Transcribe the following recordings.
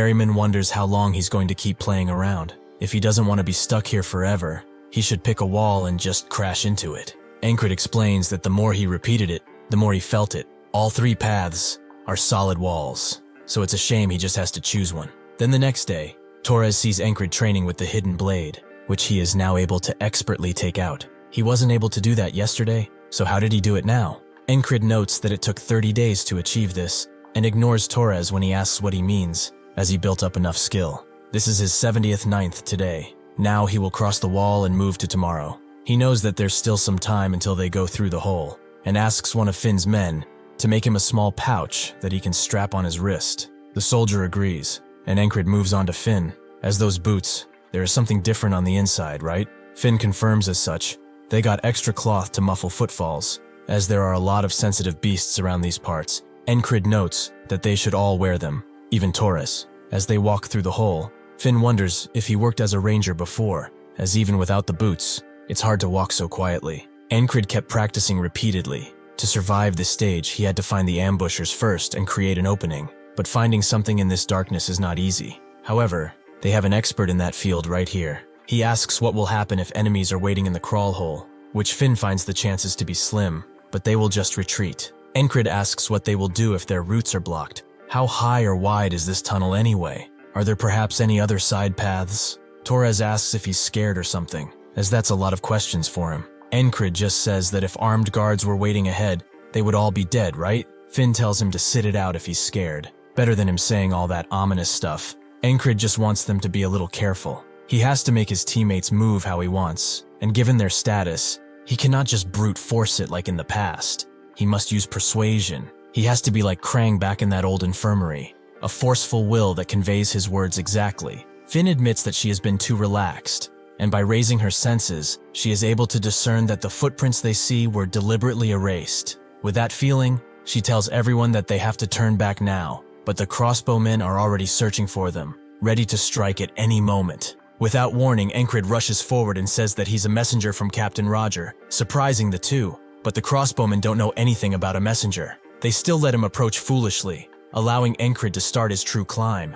Ferryman wonders how long he's going to keep playing around. If he doesn't want to be stuck here forever, he should pick a wall and just crash into it. Encrid explains that the more he repeated it, the more he felt it. All 3 paths are solid walls, so it's a shame he just has to choose one. Then the next day, Torres sees Encrid training with the hidden blade, which he is now able to expertly take out. He wasn't able to do that yesterday, so how did he do it now? Encrid notes that it took 30 days to achieve this, and ignores Torres when he asks what he means, as he built up enough skill. This is his 70th ninth today. Now he will cross the wall and move to tomorrow. He knows that there's still some time until they go through the hole, and asks one of Finn's men to make him a small pouch that he can strap on his wrist. The soldier agrees, and Encrid moves on to Finn. As those boots, there is something different on the inside, right? Finn confirms as such. They got extra cloth to muffle footfalls, as there are a lot of sensitive beasts around these parts. Encrid notes that they should all wear them, even Torres. As they walk through the hole, Finn wonders if he worked as a ranger before, as even without the boots, it's hard to walk so quietly. Encrid kept practicing repeatedly. To survive this stage, he had to find the ambushers first and create an opening, but finding something in this darkness is not easy. However, they have an expert in that field right here. He asks what will happen if enemies are waiting in the crawl hole, which Finn finds the chances to be slim, but they will just retreat. Encrid asks what they will do if their routes are blocked. How high or wide is this tunnel anyway? Are there perhaps any other side paths? Torres asks if he's scared or something, as that's a lot of questions for him. Encrid just says that if armed guards were waiting ahead, they would all be dead, right? Finn tells him to sit it out if he's scared. Better than him saying all that ominous stuff. Encrid just wants them to be a little careful. He has to make his teammates move how he wants, and given their status, he cannot just brute force it like in the past. He must use persuasion. He has to be like Krang back in that old infirmary, a forceful will that conveys his words exactly. Finn admits that she has been too relaxed, and by raising her senses, she is able to discern that the footprints they see were deliberately erased. With that feeling, she tells everyone that they have to turn back now, but the crossbowmen are already searching for them, ready to strike at any moment. Without warning, Encrid rushes forward and says that he's a messenger from Captain Roger, surprising the two, but the crossbowmen don't know anything about a messenger. They still let him approach foolishly, allowing Encrid to start his true climb.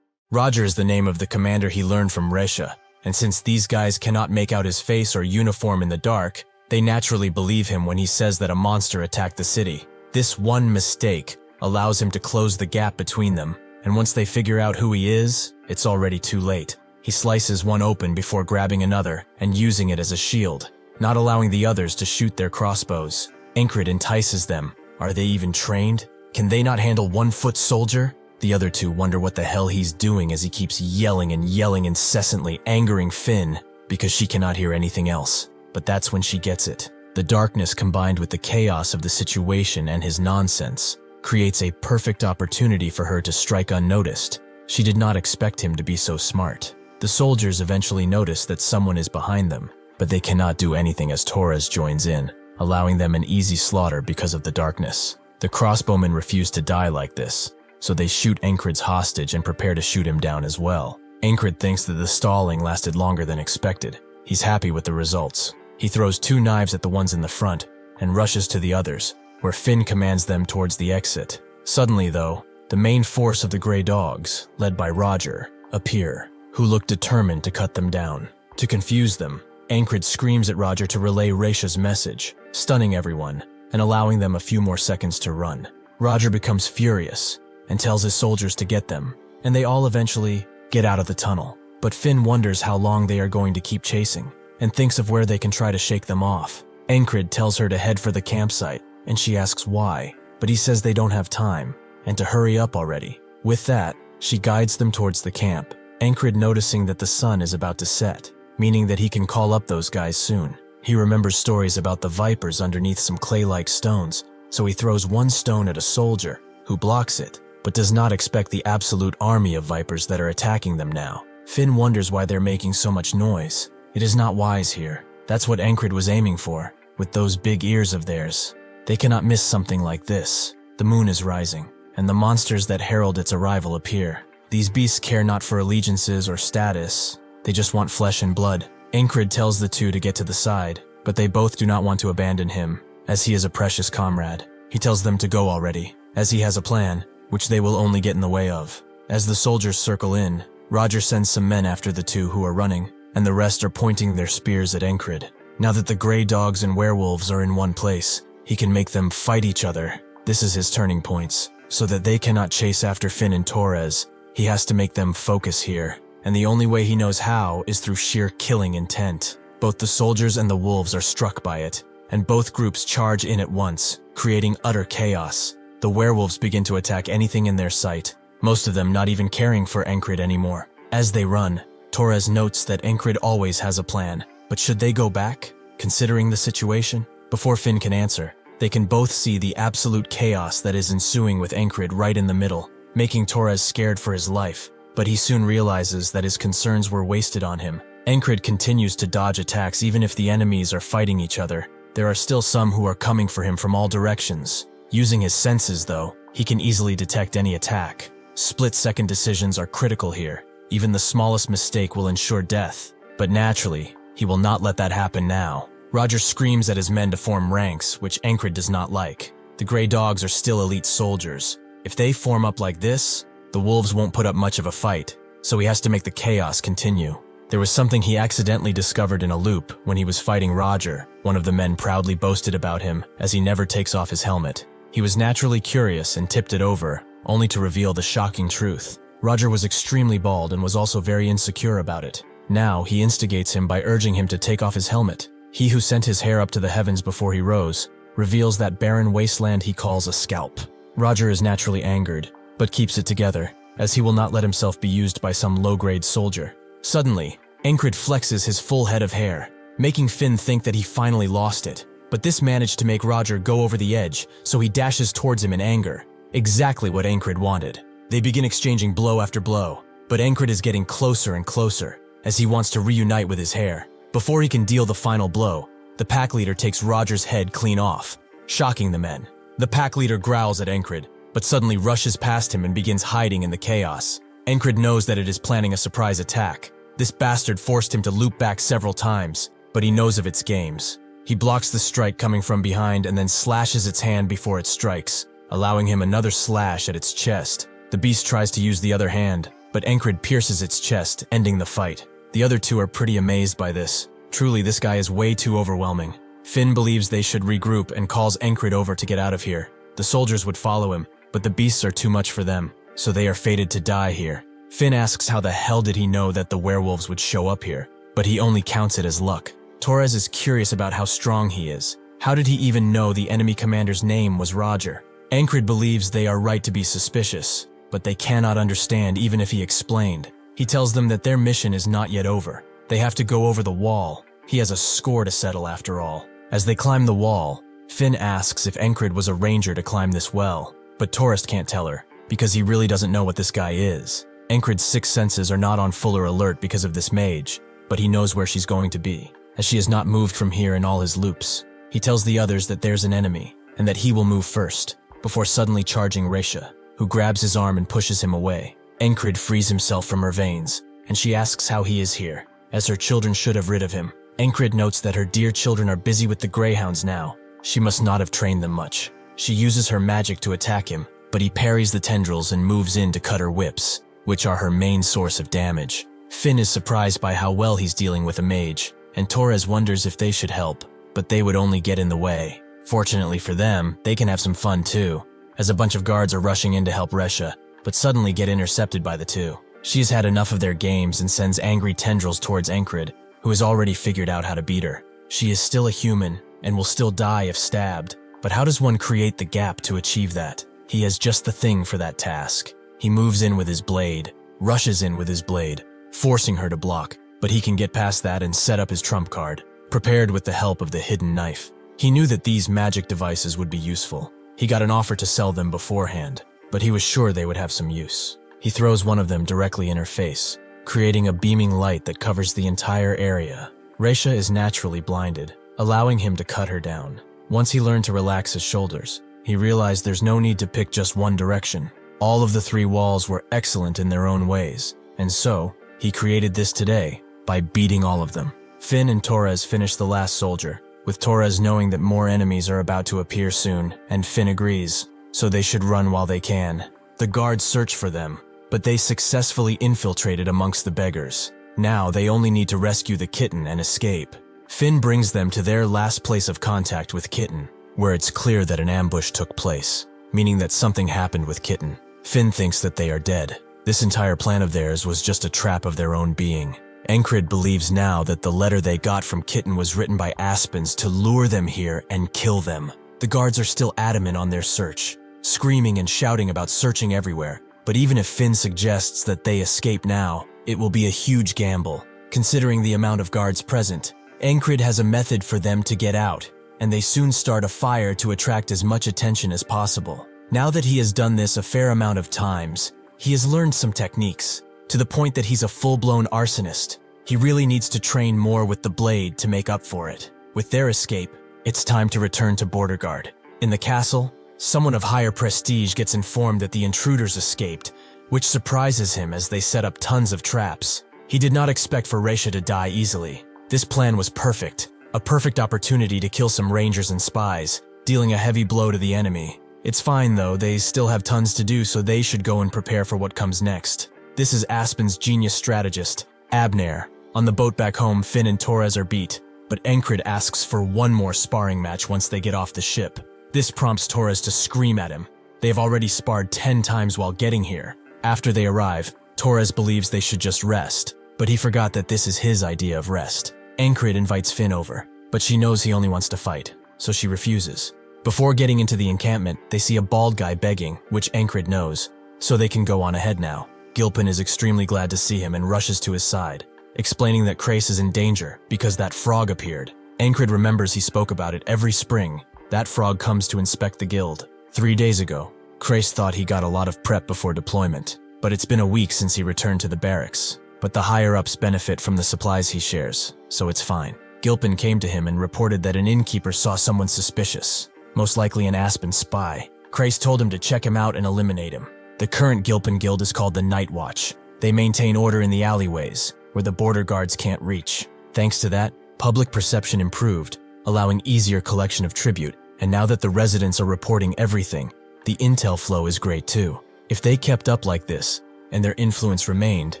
Roger is the name of the commander he learned from Resha, and since these guys cannot make out his face or uniform in the dark, they naturally believe him when he says that a monster attacked the city. This one mistake allows him to close the gap between them, and once they figure out who he is, it's already too late. He slices one open before grabbing another and using it as a shield, not allowing the others to shoot their crossbows. Encrid entices them. Are they even trained? Can they not handle 1-foot soldier? The other two wonder what the hell he's doing as he keeps yelling and yelling incessantly, angering Finn because she cannot hear anything else. But that's when she gets it. The darkness combined with the chaos of the situation and his nonsense creates a perfect opportunity for her to strike unnoticed. She did not expect him to be so smart. The soldiers eventually notice that someone is behind them, but they cannot do anything as Torres joins in, allowing them an easy slaughter because of the darkness. The crossbowmen refuse to die like this, so they shoot Encrid's hostage and prepare to shoot him down as well. Encrid thinks that the stalling lasted longer than expected. He's happy with the results. He throws 2 knives at the ones in the front and rushes to the others, where Finn commands them towards the exit. Suddenly, though, the main force of the Grey Dogs, led by Roger, appear, who look determined to cut them down. To confuse them, Encrid screams at Roger to relay Resha's message, stunning everyone and allowing them a few more seconds to run. Roger becomes furious and tells his soldiers to get them, and they all eventually get out of the tunnel. But Finn wonders how long they are going to keep chasing, and thinks of where they can try to shake them off. Encrid tells her to head for the campsite, and she asks why, but he says they don't have time, and to hurry up already. With that, she guides them towards the camp, Encrid noticing that the sun is about to set, meaning that he can call up those guys soon. He remembers stories about the vipers underneath some clay-like stones, so he throws 1 stone at a soldier, who blocks it, but does not expect the absolute army of vipers that are attacking them now. Finn wonders why they're making so much noise. It is not wise here. That's what Encrid was aiming for, with those big ears of theirs. They cannot miss something like this. The moon is rising, and the monsters that herald its arrival appear. These beasts care not for allegiances or status. They just want flesh and blood. Encrid tells the two to get to the side, but they both do not want to abandon him, as he is a precious comrade. He tells them to go already, as he has a plan, which they will only get in the way of. As the soldiers circle in, Roger sends some men after the two who are running, and the rest are pointing their spears at Encrid. Now that the gray dogs and werewolves are in one place, he can make them fight each other. This is his turning points. So that they cannot chase after Finn and Torres, he has to make them focus here. And the only way he knows how is through sheer killing intent. Both the soldiers and the wolves are struck by it, and both groups charge in at once, creating utter chaos. The werewolves begin to attack anything in their sight, most of them not even caring for Encrid anymore. As they run, Torres notes that Encrid always has a plan. But should they go back, considering the situation? Before Finn can answer, they can both see the absolute chaos that is ensuing with Encrid right in the middle, making Torres scared for his life. But he soon realizes that his concerns were wasted on him. Encrid continues to dodge attacks even if the enemies are fighting each other. There are still some who are coming for him from all directions. Using his senses, though, he can easily detect any attack. Split-second decisions are critical here. Even the smallest mistake will ensure death. But naturally, he will not let that happen now. Roger screams at his men to form ranks, which Encrid does not like. The gray dogs are still elite soldiers. If they form up like this, the wolves won't put up much of a fight, so he has to make the chaos continue. There was something he accidentally discovered in a loop when he was fighting Roger. One of the men proudly boasted about him, as he never takes off his helmet. He was naturally curious and tipped it over, only to reveal the shocking truth. Roger was extremely bald and was also very insecure about it. Now he instigates him by urging him to take off his helmet. He who sent his hair up to the heavens before he rose reveals that barren wasteland he calls a scalp. Roger is naturally angered, but keeps it together, as he will not let himself be used by some low-grade soldier. Suddenly, Encrid flexes his full head of hair, making Finn think that he finally lost it. But this managed to make Roger go over the edge, so he dashes towards him in anger. Exactly what Encrid wanted. They begin exchanging blow after blow, but Encrid is getting closer and closer, as he wants to reunite with his hair. Before he can deal the final blow, the pack leader takes Roger's head clean off, shocking the men. The pack leader growls at Encrid, but suddenly rushes past him and begins hiding in the chaos. Encrid knows that it is planning a surprise attack. This bastard forced him to loop back several times, but he knows of its games. He blocks the strike coming from behind and then slashes its hand before it strikes, allowing him another slash at its chest. The beast tries to use the other hand, but Encrid pierces its chest, ending the fight. The other two are pretty amazed by this. Truly, this guy is way too overwhelming. Finn believes they should regroup and calls Encrid over to get out of here. The soldiers would follow him, but the beasts are too much for them, so they are fated to die here. Finn asks how the hell did he know that the werewolves would show up here, but he only counts it as luck. Torres is curious about how strong he is. How did he even know the enemy commander's name was Roger? Encrid believes they are right to be suspicious, but they cannot understand even if he explained. He tells them that their mission is not yet over. They have to go over the wall. He has a score to settle after all. As they climb the wall, Finn asks if Encrid was a ranger to climb this well, but Torres can't tell her, because he really doesn't know what this guy is. Encrid's sixth senses are not on fuller alert because of this mage, but he knows where she's going to be, as she has not moved from here in all his loops. He tells the others that there's an enemy, and that he will move first, before suddenly charging Raisha, who grabs his arm and pushes him away. Encrid frees himself from her veins, and she asks how he is here, as her children should have rid of him. Encrid notes that her dear children are busy with the greyhounds now. She must not have trained them much. She uses her magic to attack him, but he parries the tendrils and moves in to cut her whips, which are her main source of damage. Finn is surprised by how well he's dealing with a mage, and Torres wonders if they should help, but they would only get in the way. Fortunately for them, they can have some fun too, as a bunch of guards are rushing in to help Resha, but suddenly get intercepted by the two. She has had enough of their games and sends angry tendrils towards Encrid, who has already figured out how to beat her. She is still a human, and will still die if stabbed, but how does one create the gap to achieve that? He has just the thing for that task. He moves in with his blade, rushes in with his blade, forcing her to block, but he can get past that and set up his trump card, prepared with the help of the hidden knife. He knew that these magic devices would be useful. He got an offer to sell them beforehand, but he was sure they would have some use. He throws one of them directly in her face, creating a beaming light that covers the entire area. Raisha is naturally blinded, allowing him to cut her down. Once he learned to relax his shoulders, he realized there's no need to pick just one direction. All of the three walls were excellent in their own ways, and so he created this today by beating all of them. Finn and Torres finish the last soldier, with Torres knowing that more enemies are about to appear soon, and Finn agrees, so they should run while they can. The guards search for them, but they successfully infiltrated amongst the beggars. Now they only need to rescue the kitten and escape. Finn brings them to their last place of contact with Kitten, where it's clear that an ambush took place, meaning that something happened with Kitten. Finn thinks that they are dead. This entire plan of theirs was just a trap of their own being. Encrid believes now that the letter they got from Kitten was written by Aspens to lure them here and kill them. The guards are still adamant on their search, screaming and shouting about searching everywhere. But even if Finn suggests that they escape now, it will be a huge gamble. Considering the amount of guards present, Encrid has a method for them to get out, and they soon start a fire to attract as much attention as possible. Now that he has done this a fair amount of times, he has learned some techniques, to the point that he's a full-blown arsonist. He really needs to train more with the blade to make up for it. With their escape, it's time to return to Border Guard. In the castle, someone of higher prestige gets informed that the intruders escaped, which surprises him as they set up tons of traps. He did not expect for Raisha to die easily. This plan was perfect, a perfect opportunity to kill some rangers and spies, dealing a heavy blow to the enemy. It's fine though, they still have tons to do, so they should go and prepare for what comes next. This is Aspen's genius strategist, Abner. On the boat back home, Finn and Torres are beat, but Encrid asks for one more sparring match once they get off the ship. This prompts Torres to scream at him. They have already sparred 10 times while getting here. After they arrive, Torres believes they should just rest, but he forgot that this is his idea of rest. Encrid invites Finn over, but she knows he only wants to fight, so she refuses. Before getting into the encampment, they see a bald guy begging, which Encrid knows, so they can go on ahead now. Gilpin is extremely glad to see him and rushes to his side, explaining that Crace is in danger because that frog appeared. Encrid remembers he spoke about it every spring. That frog comes to inspect the guild. 3 days ago, Crace thought he got a lot of prep before deployment, but it's been a week since he returned to the barracks. But the higher-ups benefit from the supplies he shares, so it's fine. Gilpin came to him and reported that an innkeeper saw someone suspicious, most likely an Aspen spy. Crace told him to check him out and eliminate him. The current Gilpin guild is called the Night Watch. They maintain order in the alleyways, where the border guards can't reach. Thanks to that, public perception improved, allowing easier collection of tribute, and now that the residents are reporting everything, the intel flow is great too. If they kept up like this, and their influence remained,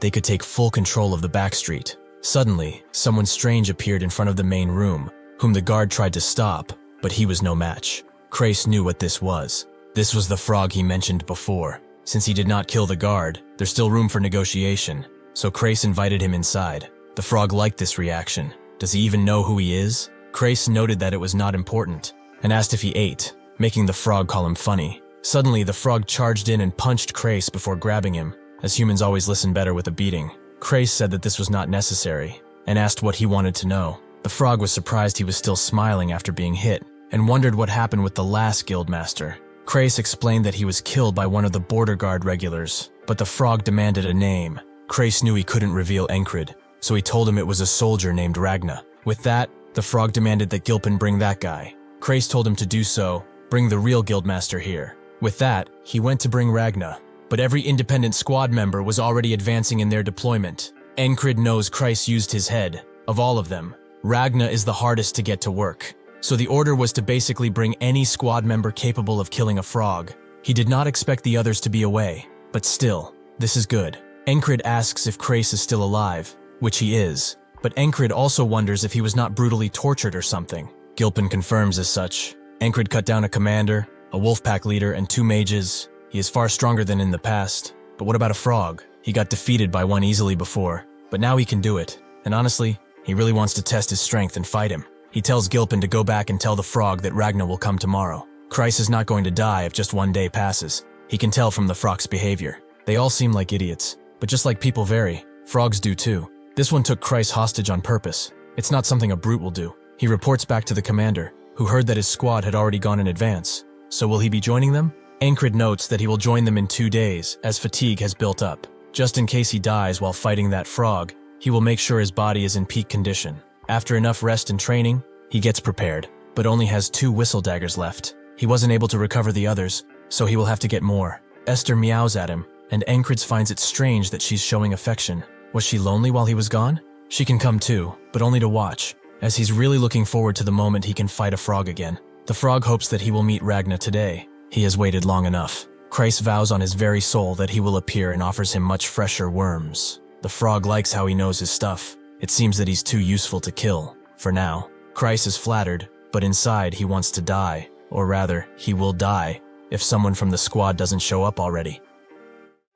they could take full control of the backstreet. Suddenly, someone strange appeared in front of the main room, whom the guard tried to stop, but he was no match. Crace knew what this was. This was the frog he mentioned before. Since he did not kill the guard, there's still room for negotiation, so Crace invited him inside. The frog liked this reaction. Does he even know who he is? Crace noted that it was not important, and asked if he ate, making the frog call him funny. Suddenly, the frog charged in and punched Crace before grabbing him, as humans always listen better with a beating. Crace said that this was not necessary, and asked what he wanted to know. The frog was surprised he was still smiling after being hit, and wondered what happened with the last guildmaster. Crace explained that he was killed by one of the border guard regulars, but the frog demanded a name. Crace knew he couldn't reveal Encrid, so he told him it was a soldier named Ragna. With that, the frog demanded that Gilpin bring that guy. Crace told him to do so, bring the real guildmaster here. With that, he went to bring Ragna, but every independent squad member was already advancing in their deployment. Encrid knows Crace used his head. Of all of them, Ragna is the hardest to get to work. So the order was to basically bring any squad member capable of killing a frog. He did not expect the others to be away, but still, this is good. Encrid asks if Crace is still alive, which he is, but Encrid also wonders if he was not brutally tortured or something. Gilpin confirms as such. Encrid cut down a commander, a wolf pack leader, and 2 mages. He is far stronger than in the past. But what about a frog? He got defeated by one easily before, but now he can do it. And honestly, he really wants to test his strength and fight him. He tells Gilpin to go back and tell the frog that Ragna will come tomorrow. Crace is not going to die if just 1 day passes. He can tell from the frog's behavior. They all seem like idiots, but just like people vary, frogs do too. This one took Crace hostage on purpose. It's not something a brute will do. He reports back to the commander, who heard that his squad had already gone in advance. So will he be joining them? Encrid notes that he will join them in 2 days, as fatigue has built up. Just in case he dies while fighting that frog, he will make sure his body is in peak condition. After enough rest and training, he gets prepared, but only has 2 whistle daggers left. He wasn't able to recover the others, so he will have to get more. Esther meows at him, and Encrid finds it strange that she's showing affection. Was she lonely while he was gone? She can come too, but only to watch, as he's really looking forward to the moment he can fight a frog again. The frog hopes that he will meet Ragna today. He has waited long enough. Christ vows on his very soul that he will appear and offers him much fresher worms. The frog likes how he knows his stuff. It seems that he's too useful to kill, for now. Christ is flattered, but inside he wants to die, or rather, he will die, if someone from the squad doesn't show up already.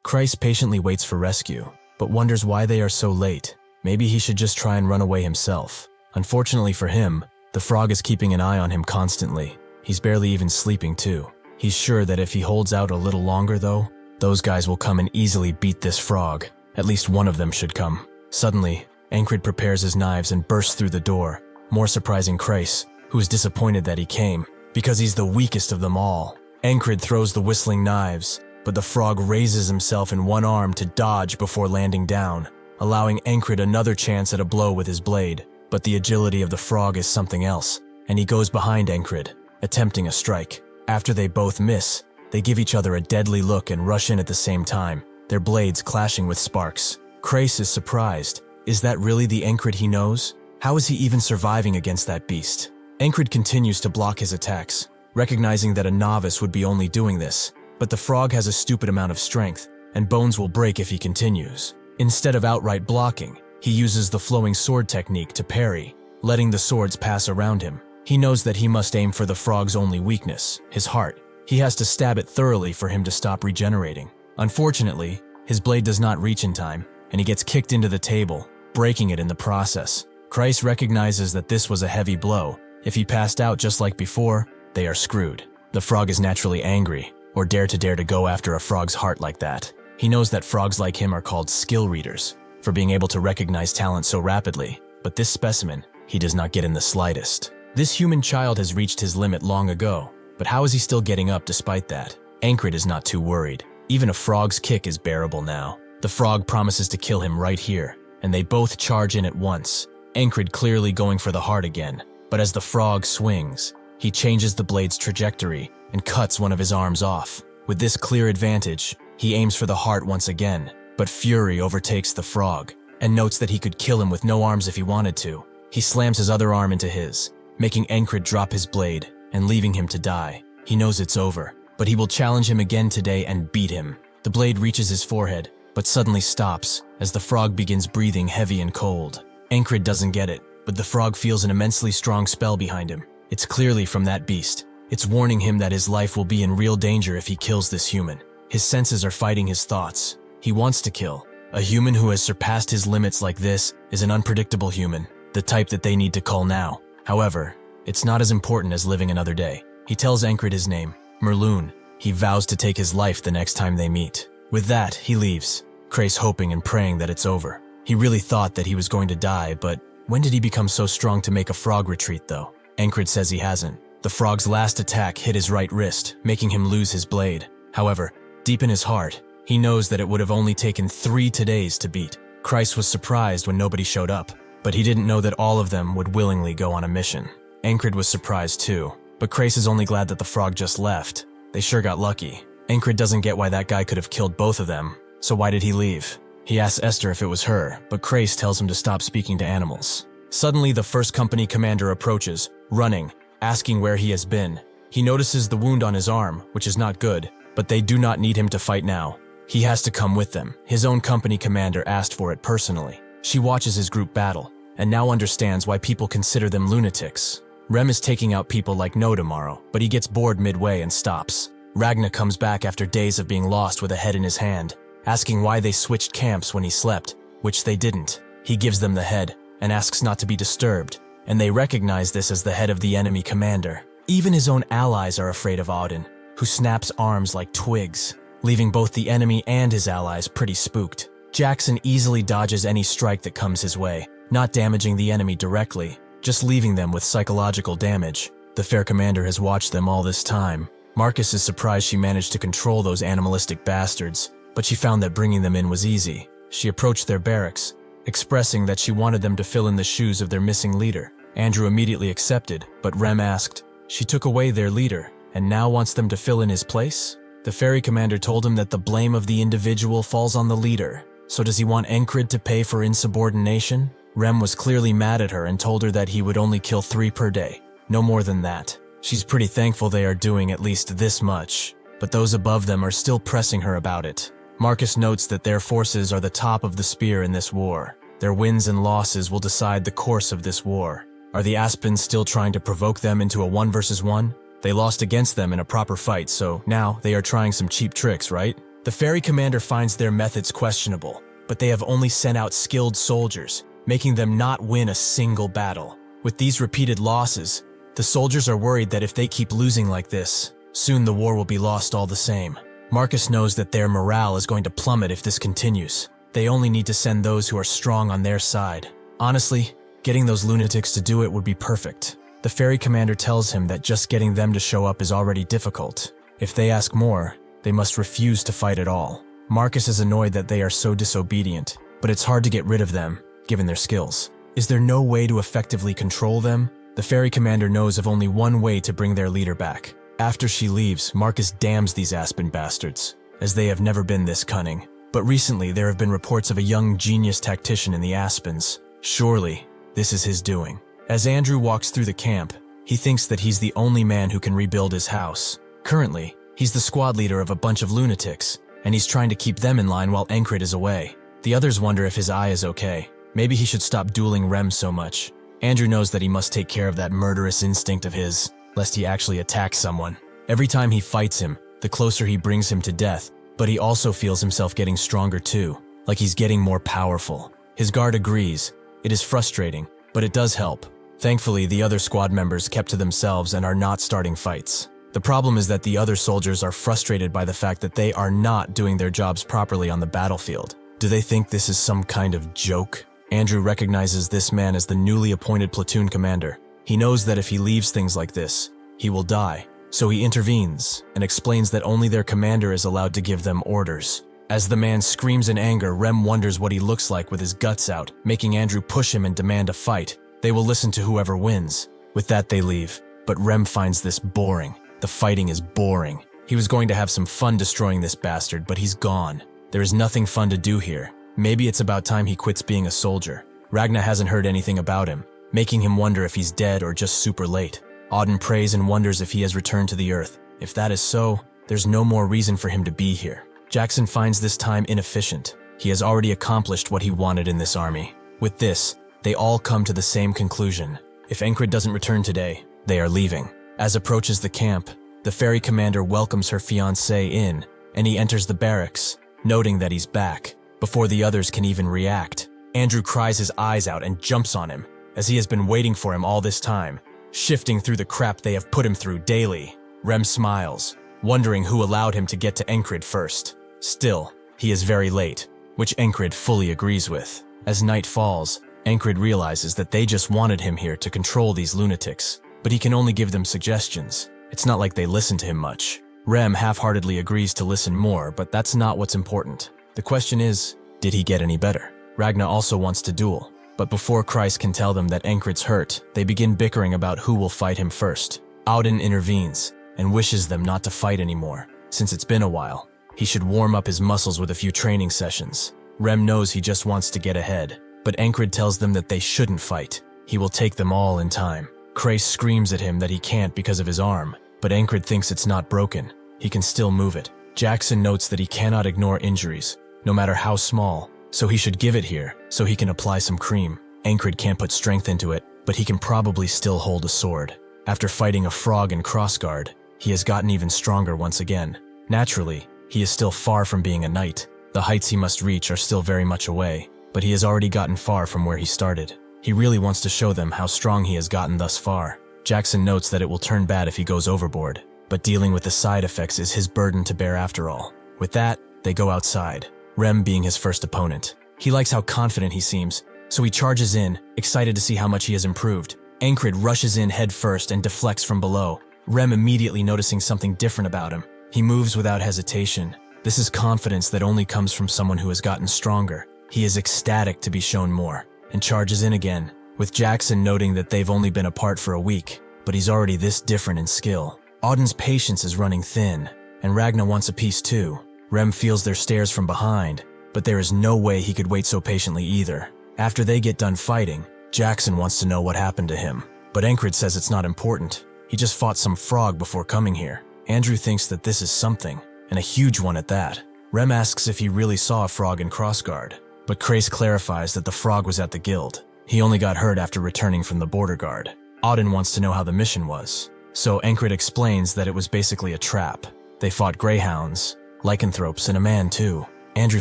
Christ patiently waits for rescue, but wonders why they are so late. Maybe he should just try and run away himself. Unfortunately for him, the frog is keeping an eye on him constantly. He's barely even sleeping too. He's sure that if he holds out a little longer though, those guys will come and easily beat this frog. At least one of them should come. Suddenly, Encrid prepares his knives and bursts through the door, more surprising Christ, who is disappointed that he came, because he's the weakest of them all. Encrid throws the whistling knives, but the frog raises himself in one arm to dodge before landing down, allowing Encrid another chance at a blow with his blade. But the agility of the frog is something else, and he goes behind Encrid, attempting a strike. After they both miss, they give each other a deadly look and rush in at the same time, their blades clashing with sparks. Krace is surprised. Is that really the Encrid he knows? How is he even surviving against that beast? Encrid continues to block his attacks, recognizing that a novice would be only doing this, but the frog has a stupid amount of strength, and bones will break if he continues. Instead of outright blocking, he uses the flowing sword technique to parry, letting the swords pass around him. He knows that he must aim for the frog's only weakness, his heart. He has to stab it thoroughly for him to stop regenerating. Unfortunately, his blade does not reach in time, and he gets kicked into the table, breaking it in the process. Christ recognizes that this was a heavy blow. If he passed out just like before, they are screwed. The frog is naturally angry, or dare to go after a frog's heart like that. He knows that frogs like him are called skill readers, for being able to recognize talent so rapidly, but this specimen, he does not get in the slightest. This human child has reached his limit long ago, but how is he still getting up despite that? Encrid is not too worried. Even a frog's kick is bearable now. The frog promises to kill him right here, and they both charge in at once. Encrid clearly going for the heart again, but as the frog swings, he changes the blade's trajectory and cuts one of his arms off. With this clear advantage, he aims for the heart once again, but fury overtakes the frog, and notes that he could kill him with no arms if he wanted to. He slams his other arm into his, making Encrid drop his blade and leaving him to die. He knows it's over, but he will challenge him again today and beat him. The blade reaches his forehead, but suddenly stops as the frog begins breathing heavy and cold. Encrid doesn't get it, but the frog feels an immensely strong spell behind him. It's clearly from that beast. It's warning him that his life will be in real danger if he kills this human. His senses are fighting his thoughts. He wants to kill. A human who has surpassed his limits like this is an unpredictable human, the type that they need to cull now. However, it's not as important as living another day. He tells Encrid his name, Merloon. He vows to take his life the next time they meet. With that, he leaves, Krace hoping and praying that it's over. He really thought that he was going to die, but when did he become so strong to make a frog retreat though? Encrid says he hasn't. The frog's last attack hit his right wrist, making him lose his blade. However, deep in his heart, he knows that it would have only taken 3 todays to beat. Christ was surprised when nobody showed up, but he didn't know that all of them would willingly go on a mission. Encrid was surprised too, but Krace is only glad that the frog just left. They sure got lucky. Encrid doesn't get why that guy could have killed both of them, so why did he leave? He asks Esther if it was her, but Krace tells him to stop speaking to animals. Suddenly, the first company commander approaches, running, asking where he has been. He notices the wound on his arm, which is not good, but they do not need him to fight now. He has to come with them. His own company commander asked for it personally. She watches his group battle, and now understands why people consider them lunatics. Rem is taking out people like no tomorrow, but he gets bored midway and stops. Ragna comes back after days of being lost with a head in his hand, asking why they switched camps when he slept, which they didn't. He gives them the head, and asks not to be disturbed, and they recognize this as the head of the enemy commander. Even his own allies are afraid of Auden, who snaps arms like twigs, leaving both the enemy and his allies pretty spooked. Jackson easily dodges any strike that comes his way, not damaging the enemy directly, just leaving them with psychological damage. The fair commander has watched them all this time. Marcus is surprised she managed to control those animalistic bastards, but she found that bringing them in was easy. She approached their barracks, expressing that she wanted them to fill in the shoes of their missing leader. Andrew immediately accepted, but Rem asked, she took away their leader, and now wants them to fill in his place? The ferry commander told him that the blame of the individual falls on the leader. So does he want Encrid to pay for insubordination? Rem was clearly mad at her and told her that he would only kill 3 per day, no more than that. She's pretty thankful they are doing at least this much, but those above them are still pressing her about it. Marcus notes that their forces are the top of the spear in this war. Their wins and losses will decide the course of this war. Are the Aspens still trying to provoke them into a 1 versus 1? They lost against them in a proper fight, so now they are trying some cheap tricks, right? The ferry commander finds their methods questionable, but they have only sent out skilled soldiers, making them not win a single battle. With these repeated losses, the soldiers are worried that if they keep losing like this, soon the war will be lost all the same. Marcus knows that their morale is going to plummet if this continues. They only need to send those who are strong on their side. Honestly, getting those lunatics to do it would be perfect. The ferry commander tells him that just getting them to show up is already difficult. If they ask more, they must refuse to fight at all. Marcus is annoyed that they are so disobedient, but it's hard to get rid of them, given their skills. Is there no way to effectively control them? The ferry commander knows of only one way to bring their leader back. After she leaves, Marcus damns these Aspen bastards, as they have never been this cunning. But recently there have been reports of a young genius tactician in the Aspens. Surely, this is his doing. As Andrew walks through the camp, he thinks that he's the only man who can rebuild his house. Currently, he's the squad leader of a bunch of lunatics, and he's trying to keep them in line while Encrid is away. The others wonder if his eye is okay. Maybe he should stop dueling Rem so much. Andrew knows that he must take care of that murderous instinct of his, lest he actually attacks someone. Every time he fights him, the closer he brings him to death, but he also feels himself getting stronger too, like he's getting more powerful. His guard agrees. It is frustrating, but it does help. Thankfully, the other squad members kept to themselves and are not starting fights. The problem is that the other soldiers are frustrated by the fact that they are not doing their jobs properly on the battlefield. Do they think this is some kind of joke? Andrew recognizes this man as the newly appointed platoon commander. He knows that if he leaves things like this, he will die. So he intervenes and explains that only their commander is allowed to give them orders. As the man screams in anger, Rem wonders what he looks like with his guts out, making Andrew push him and demand a fight. They will listen to whoever wins. With that, they leave. But Rem finds this boring. The fighting is boring. He was going to have some fun destroying this bastard, but he's gone. There is nothing fun to do here. Maybe it's about time he quits being a soldier. Ragna hasn't heard anything about him, making him wonder if he's dead or just super late. Auden prays and wonders if he has returned to the earth. If that is so, there's no more reason for him to be here. Jackson finds this time inefficient. He has already accomplished what he wanted in this army. With this, they all come to the same conclusion. If Encrid doesn't return today, they are leaving. As approaches the camp, the ferry commander welcomes her fiancé in, and he enters the barracks, noting that he's back. Before the others can even react, Andrew cries his eyes out and jumps on him, as he has been waiting for him all this time, shifting through the crap they have put him through daily. Rem smiles, wondering who allowed him to get to Encrid first. Still, he is very late, which Encrid fully agrees with. As night falls, Encrid realizes that they just wanted him here to control these lunatics, but he can only give them suggestions. It's not like they listen to him much. Rem half-heartedly agrees to listen more, but that's not what's important. The question is, did he get any better? Ragna also wants to duel, but before Christ can tell them that Encrid's hurt, they begin bickering about who will fight him first. Auden intervenes and wishes them not to fight anymore, since it's been a while. He should warm up his muscles with a few training sessions. Rem knows he just wants to get ahead, but Encrid tells them that they shouldn't fight. He will take them all in time. Christ screams at him that he can't because of his arm, but Encrid thinks it's not broken. He can still move it. Jackson notes that he cannot ignore injuries, no matter how small, so he should give it here so he can apply some cream. Encrid can't put strength into it, but he can probably still hold a sword. After fighting a frog in crossguard, he has gotten even stronger once again. Naturally, he is still far from being a knight. The heights he must reach are still very much away, but he has already gotten far from where he started. He really wants to show them how strong he has gotten thus far. Jackson notes that it will turn bad if he goes overboard, but dealing with the side effects is his burden to bear after all. With that, they go outside, Rem being his first opponent. He likes how confident he seems, so he charges in, excited to see how much he has improved. Encrid rushes in head first and deflects from below, Rem immediately noticing something different about him. He moves without hesitation. This is confidence that only comes from someone who has gotten stronger. He is ecstatic to be shown more, and charges in again, with Jackson noting that they've only been apart for a week, but he's already this different in skill. Auden's patience is running thin, and Ragna wants a piece too. Rem feels their stares from behind, but there is no way he could wait so patiently either. After they get done fighting, Jackson wants to know what happened to him, but Encrid says it's not important. He just fought some frog before coming here. Andrew thinks that this is something, and a huge one at that. Rem asks if he really saw a frog in crossguard, but Crace clarifies that the frog was at the guild. He only got hurt after returning from the border guard. Auden wants to know how the mission was, so Encrid explains that it was basically a trap. They fought greyhounds, lycanthropes, and a man too. Andrew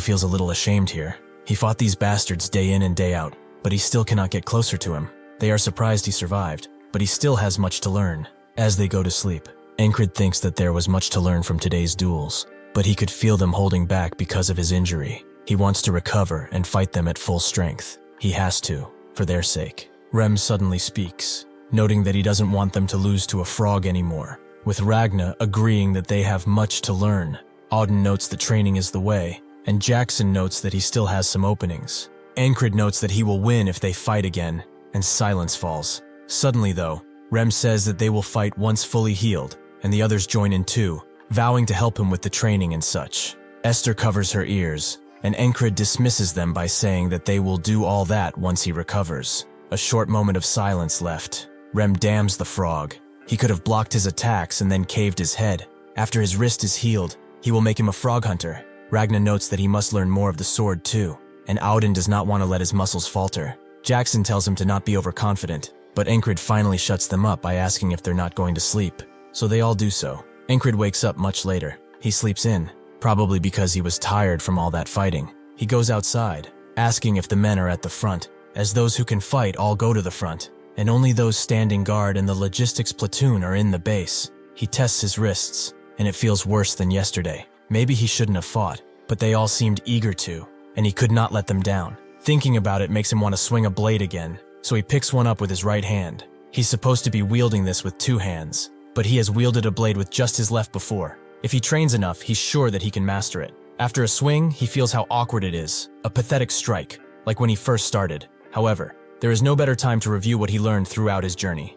feels a little ashamed here. He fought these bastards day in and day out, but he still cannot get closer to him. They are surprised he survived, but he still has much to learn. As they go to sleep, Encrid thinks that there was much to learn from today's duels, but he could feel them holding back because of his injury. He wants to recover and fight them at full strength. He has to, for their sake. Rem suddenly speaks, noting that he doesn't want them to lose to a frog anymore, with Ragna agreeing that they have much to learn. Auden notes that training is the way, and Jackson notes that he still has some openings. Encrid notes that he will win if they fight again, and silence falls. Suddenly though, Rem says that they will fight once fully healed, and the others join in too, vowing to help him with the training and such. Esther covers her ears, and Encrid dismisses them by saying that they will do all that once he recovers. A short moment of silence left. Rem damns the frog. He could have blocked his attacks and then caved his head. After his wrist is healed, he will make him a frog hunter. Ragna notes that he must learn more of the sword too, and Auden does not want to let his muscles falter. Jackson tells him to not be overconfident, but Encrid finally shuts them up by asking if they're not going to sleep. So they all do so. Encrid wakes up much later. He sleeps in, probably because he was tired from all that fighting. He goes outside, asking if the men are at the front, as those who can fight all go to the front, and only those standing guard and the logistics platoon are in the base. He tests his wrists, and it feels worse than yesterday. Maybe he shouldn't have fought, but they all seemed eager to, and he could not let them down. Thinking about it makes him want to swing a blade again, so he picks one up with his right hand. He's supposed to be wielding this with 2 hands, but he has wielded a blade with just his left before. If he trains enough, he's sure that he can master it. After a swing, he feels how awkward it is. A pathetic strike, like when he first started. However, there is no better time to review what he learned throughout his journey.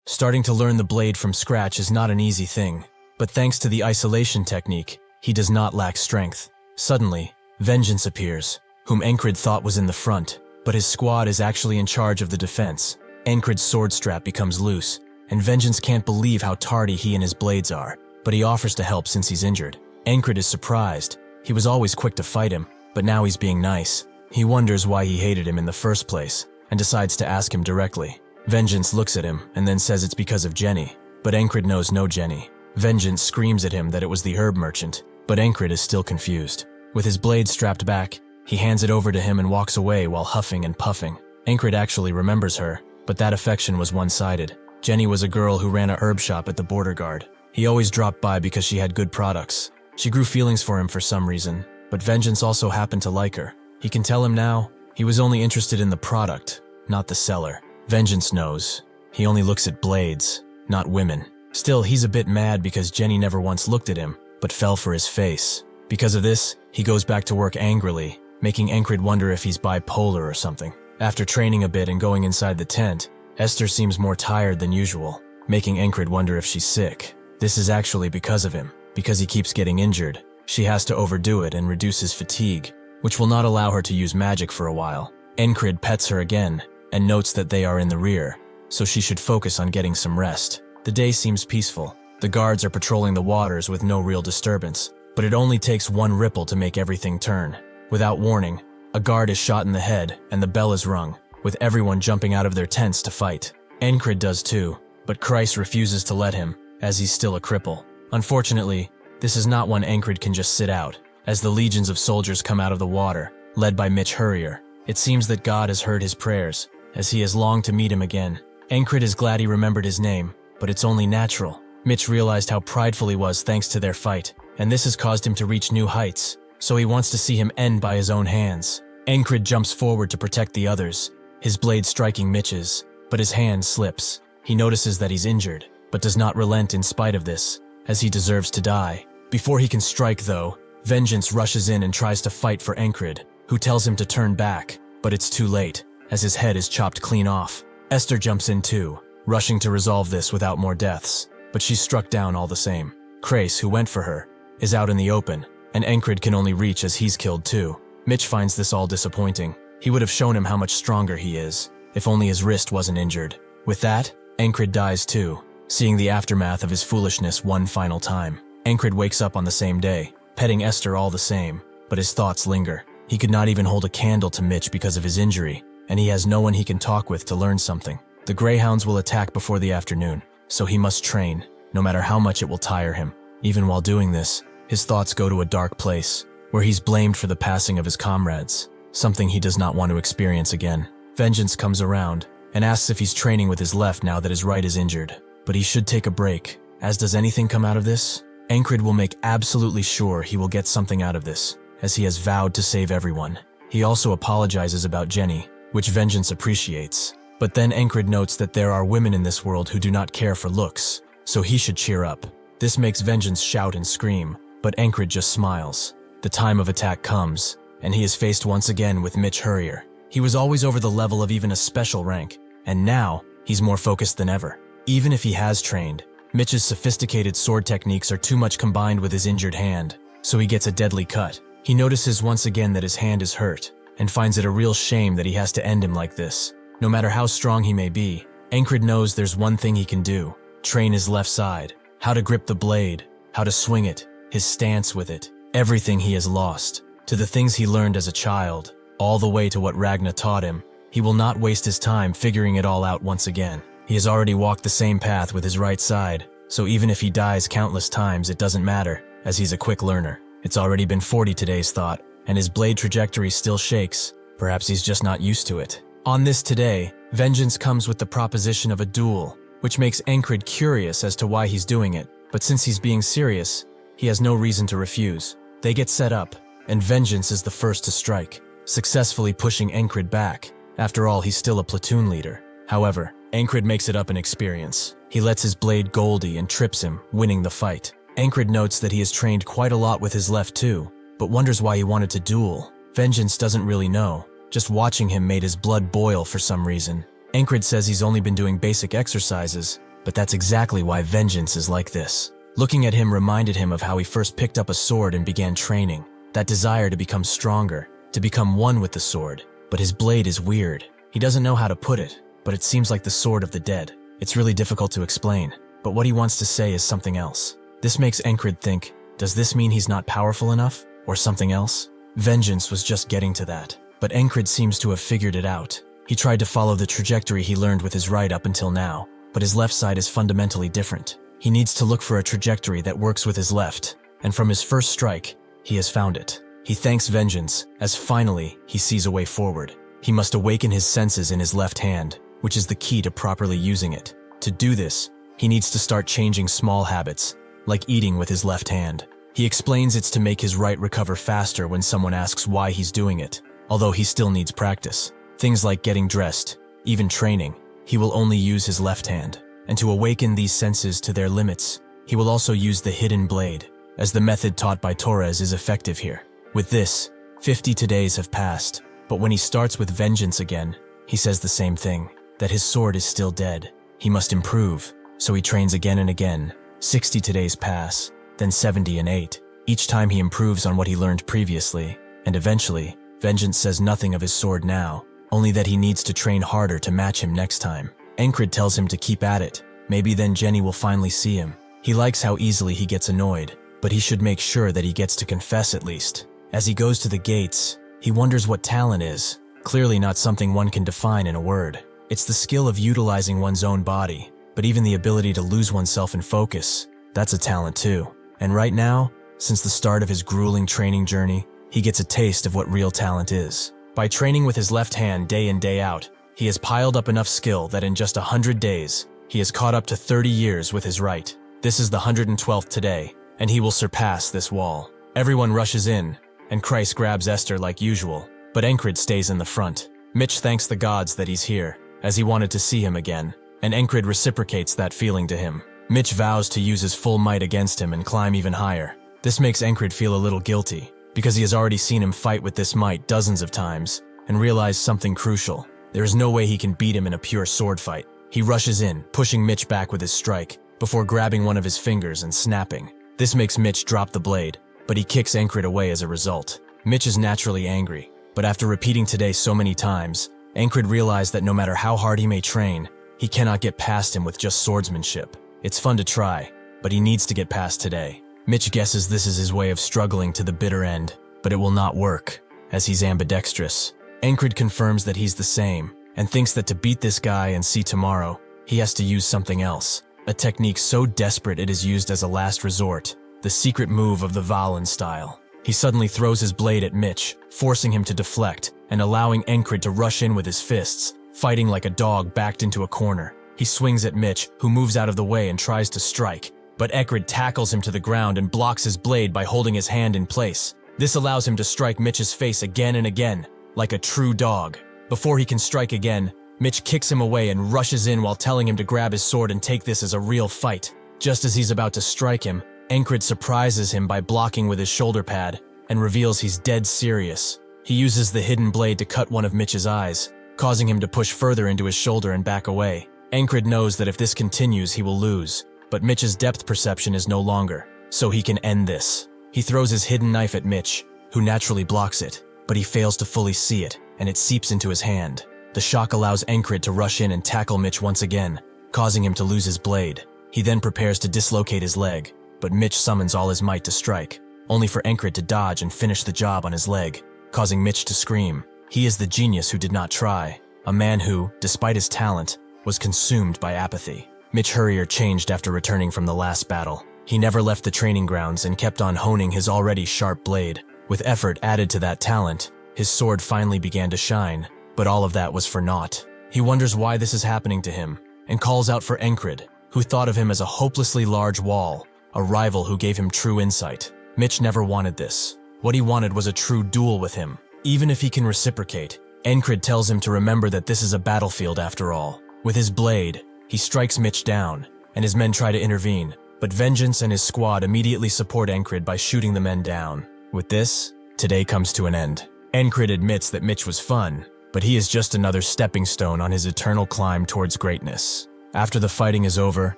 Starting to learn the blade from scratch is not an easy thing, but thanks to the isolation technique, he does not lack strength. Suddenly, Vengeance appears, whom Encrid thought was in the front, but his squad is actually in charge of the defense. Encrid's sword strap becomes loose, and Vengeance can't believe how tardy he and his blades are, but he offers to help since he's injured. Encrid is surprised. He was always quick to fight him, but now he's being nice. He wonders why he hated him in the first place, and decides to ask him directly. Vengeance looks at him and then says it's because of Jenny, but Encrid knows no Jenny. Vengeance screams at him that it was the herb merchant, but Encrid is still confused. With his blade strapped back, he hands it over to him and walks away while huffing and puffing. Encrid actually remembers her, but that affection was one-sided. Jenny was a girl who ran a herb shop at the border guard. He always dropped by because she had good products. She grew feelings for him for some reason, but Vengeance also happened to like her. He can tell him now, he was only interested in the product, not the seller. Vengeance knows. He only looks at blades, not women. Still, he's a bit mad because Jenny never once looked at him, but fell for his face. Because of this, he goes back to work angrily, making Encrid wonder if he's bipolar or something. After training a bit and going inside the tent, Esther seems more tired than usual, making Encrid wonder if she's sick. This is actually because of him. Because he keeps getting injured, she has to overdo it and reduce his fatigue, which will not allow her to use magic for a while. Encrid pets her again, and notes that they are in the rear, so she should focus on getting some rest. The day seems peaceful. The guards are patrolling the waters with no real disturbance, but it only takes one ripple to make everything turn. Without warning, a guard is shot in the head and the bell is rung, with everyone jumping out of their tents to fight. Encrid does too, but Christ refuses to let him, as he's still a cripple. Unfortunately, this is not one Encrid can just sit out, as the legions of soldiers come out of the water, led by Mitch Hurrier. It seems that God has heard his prayers, as he has longed to meet him again. Encrid is glad he remembered his name, but it's only natural. Mitch realized how prideful he was thanks to their fight, and this has caused him to reach new heights, so he wants to see him end by his own hands. Encrid jumps forward to protect the others, his blade striking Mitch's, but his hand slips. He notices that he's injured, but does not relent in spite of this, as he deserves to die. Before he can strike though, Vengeance rushes in and tries to fight for Encrid, who tells him to turn back, but it's too late, as his head is chopped clean off. Esther jumps in too, rushing to resolve this without more deaths, but she's struck down all the same. Crace, who went for her, is out in the open, and Encrid can only reach as he's killed too. Mitch finds this all disappointing. He would have shown him how much stronger he is, if only his wrist wasn't injured. With that, Encrid dies too. seeing the aftermath of his foolishness one final time. Encrid wakes up on the same day, petting Esther all the same, but his thoughts linger. He could not even hold a candle to Mitch because of his injury, and he has no one he can talk with to learn something. The Greyhounds will attack before the afternoon, so he must train, no matter how much it will tire him. Even while doing this, his thoughts go to a dark place, where he's blamed for the passing of his comrades, something he does not want to experience again. Vengeance comes around, and asks if he's training with his left now that his right is injured. But he should take a break. As does anything come out of this? Encrid will make absolutely sure he will get something out of this, as he has vowed to save everyone. He also apologizes about Jenny, which Vengeance appreciates. But then Encrid notes that there are women in this world who do not care for looks, so he should cheer up. This makes Vengeance shout and scream, but Encrid just smiles. The time of attack comes, and he is faced once again with Mitch Hurrier. He was always over the level of even a special rank, and now he's more focused than ever. Even if he has trained, Mitch's sophisticated sword techniques are too much combined with his injured hand, so he gets a deadly cut. He notices once again that his hand is hurt, and finds it a real shame that he has to end him like this. No matter how strong he may be, Encrid knows there's one thing he can do: train his left side, how to grip the blade, how to swing it, his stance with it, everything he has lost, to the things he learned as a child, all the way to what Ragna taught him. He will not waste his time figuring it all out once again. He has already walked the same path with his right side, so even if he dies countless times, it doesn't matter, as he's a quick learner. It's already been 40 today's thought, and his blade trajectory still shakes. Perhaps he's just not used to it. On this today, Vengeance comes with the proposition of a duel, which makes Encrid curious as to why he's doing it, but since he's being serious, he has no reason to refuse. They get set up, and Vengeance is the first to strike, successfully pushing Encrid back. After all, he's still a platoon leader. However, Encrid makes it up in experience. He lets his blade Goldie and trips him, winning the fight. Encrid notes that he has trained quite a lot with his left too, but wonders why he wanted to duel. Vengeance doesn't really know. Just watching him made his blood boil for some reason. Encrid says he's only been doing basic exercises, but that's exactly why Vengeance is like this. Looking at him reminded him of how he first picked up a sword and began training. That desire to become stronger, to become one with the sword. But his blade is weird. He doesn't know how to put it, but it seems like the sword of the dead. It's really difficult to explain, but what he wants to say is something else. This makes Encrid think, does this mean he's not powerful enough, or something else? Vengeance was just getting to that, but Encrid seems to have figured it out. He tried to follow the trajectory he learned with his right up until now, but his left side is fundamentally different. He needs to look for a trajectory that works with his left, and from his first strike, he has found it. He thanks Vengeance, as finally he sees a way forward. He must awaken his senses in his left hand, which is the key to properly using it. To do this, he needs to start changing small habits, like eating with his left hand. He explains it's to make his right recover faster when someone asks why he's doing it, although he still needs practice. Things like getting dressed, even training, he will only use his left hand. And to awaken these senses to their limits, he will also use the hidden blade, as the method taught by Torres is effective here. With this, 50 days have passed, but when he starts with Vengeance again, he says the same thing, that his sword is still dead. He must improve, so he trains again and again. 60 days pass, then 70 and 8. Each time he improves on what he learned previously, and eventually, Vengeance says nothing of his sword now, only that he needs to train harder to match him next time. Encrid tells him to keep at it. Maybe then Jenny will finally see him. He likes how easily he gets annoyed, but he should make sure that he gets to confess at least. As he goes to the gates, he wonders what talent is. Clearly not something one can define in a word. It's the skill of utilizing one's own body, but even the ability to lose oneself in focus, that's a talent too. And right now, since the start of his grueling training journey, he gets a taste of what real talent is. By training with his left hand day in day out, he has piled up enough skill that in just 100 days, he has caught up to 30 years with his right. This is the 112th today, and he will surpass this wall. Everyone rushes in, and Christ grabs Esther like usual, but Encrid stays in the front. Mitch thanks the gods that he's here, as he wanted to see him again, and Encrid reciprocates that feeling to him. Mitch vows to use his full might against him and climb even higher. This makes Encrid feel a little guilty, because he has already seen him fight with this might dozens of times, and realized something crucial. There is no way he can beat him in a pure sword fight. He rushes in, pushing Mitch back with his strike, before grabbing one of his fingers and snapping. This makes Mitch drop the blade, but he kicks Encrid away as a result. Mitch is naturally angry, but after repeating today so many times, Encrid realized that no matter how hard he may train, he cannot get past him with just swordsmanship. It's fun to try, but he needs to get past today. Mitch guesses this is his way of struggling to the bitter end, but it will not work, as he's ambidextrous. Encrid confirms that he's the same, and thinks that to beat this guy and see tomorrow, he has to use something else. A technique so desperate it is used as a last resort, the secret move of the Valen style. He suddenly throws his blade at Mitch, forcing him to deflect, and allowing Encrid to rush in with his fists, fighting like a dog backed into a corner. He swings at Mitch, who moves out of the way and tries to strike, but Encrid tackles him to the ground and blocks his blade by holding his hand in place. This allows him to strike Mitch's face again and again, like a true dog. Before he can strike again, Mitch kicks him away and rushes in while telling him to grab his sword and take this as a real fight. Just as he's about to strike him, Encrid surprises him by blocking with his shoulder pad and reveals he's dead serious. He uses the hidden blade to cut one of Mitch's eyes, causing him to push further into his shoulder and back away. Encrid knows that if this continues, he will lose, but Mitch's depth perception is no longer, so he can end this. He throws his hidden knife at Mitch, who naturally blocks it, but he fails to fully see it, and it seeps into his hand. The shock allows Encrid to rush in and tackle Mitch once again, causing him to lose his blade. He then prepares to dislocate his leg, but Mitch summons all his might to strike, only for Encrid to dodge and finish the job on his leg, causing Mitch to scream. He is the genius who did not try, a man who, despite his talent, was consumed by apathy. Mitch Hurrier changed after returning from the last battle. He never left the training grounds and kept on honing his already sharp blade. With effort added to that talent, his sword finally began to shine, but all of that was for naught. He wonders why this is happening to him, and calls out for Encrid, who thought of him as a hopelessly large wall, a rival who gave him true insight. Mitch never wanted this. What he wanted was a true duel with him. Even if he can reciprocate, Encrid tells him to remember that this is a battlefield after all. With his blade, he strikes Mitch down, and his men try to intervene, but Vengeance and his squad immediately support Encrid by shooting the men down. With this, today comes to an end. Encrid admits that Mitch was fun, but he is just another stepping stone on his eternal climb towards greatness. After the fighting is over,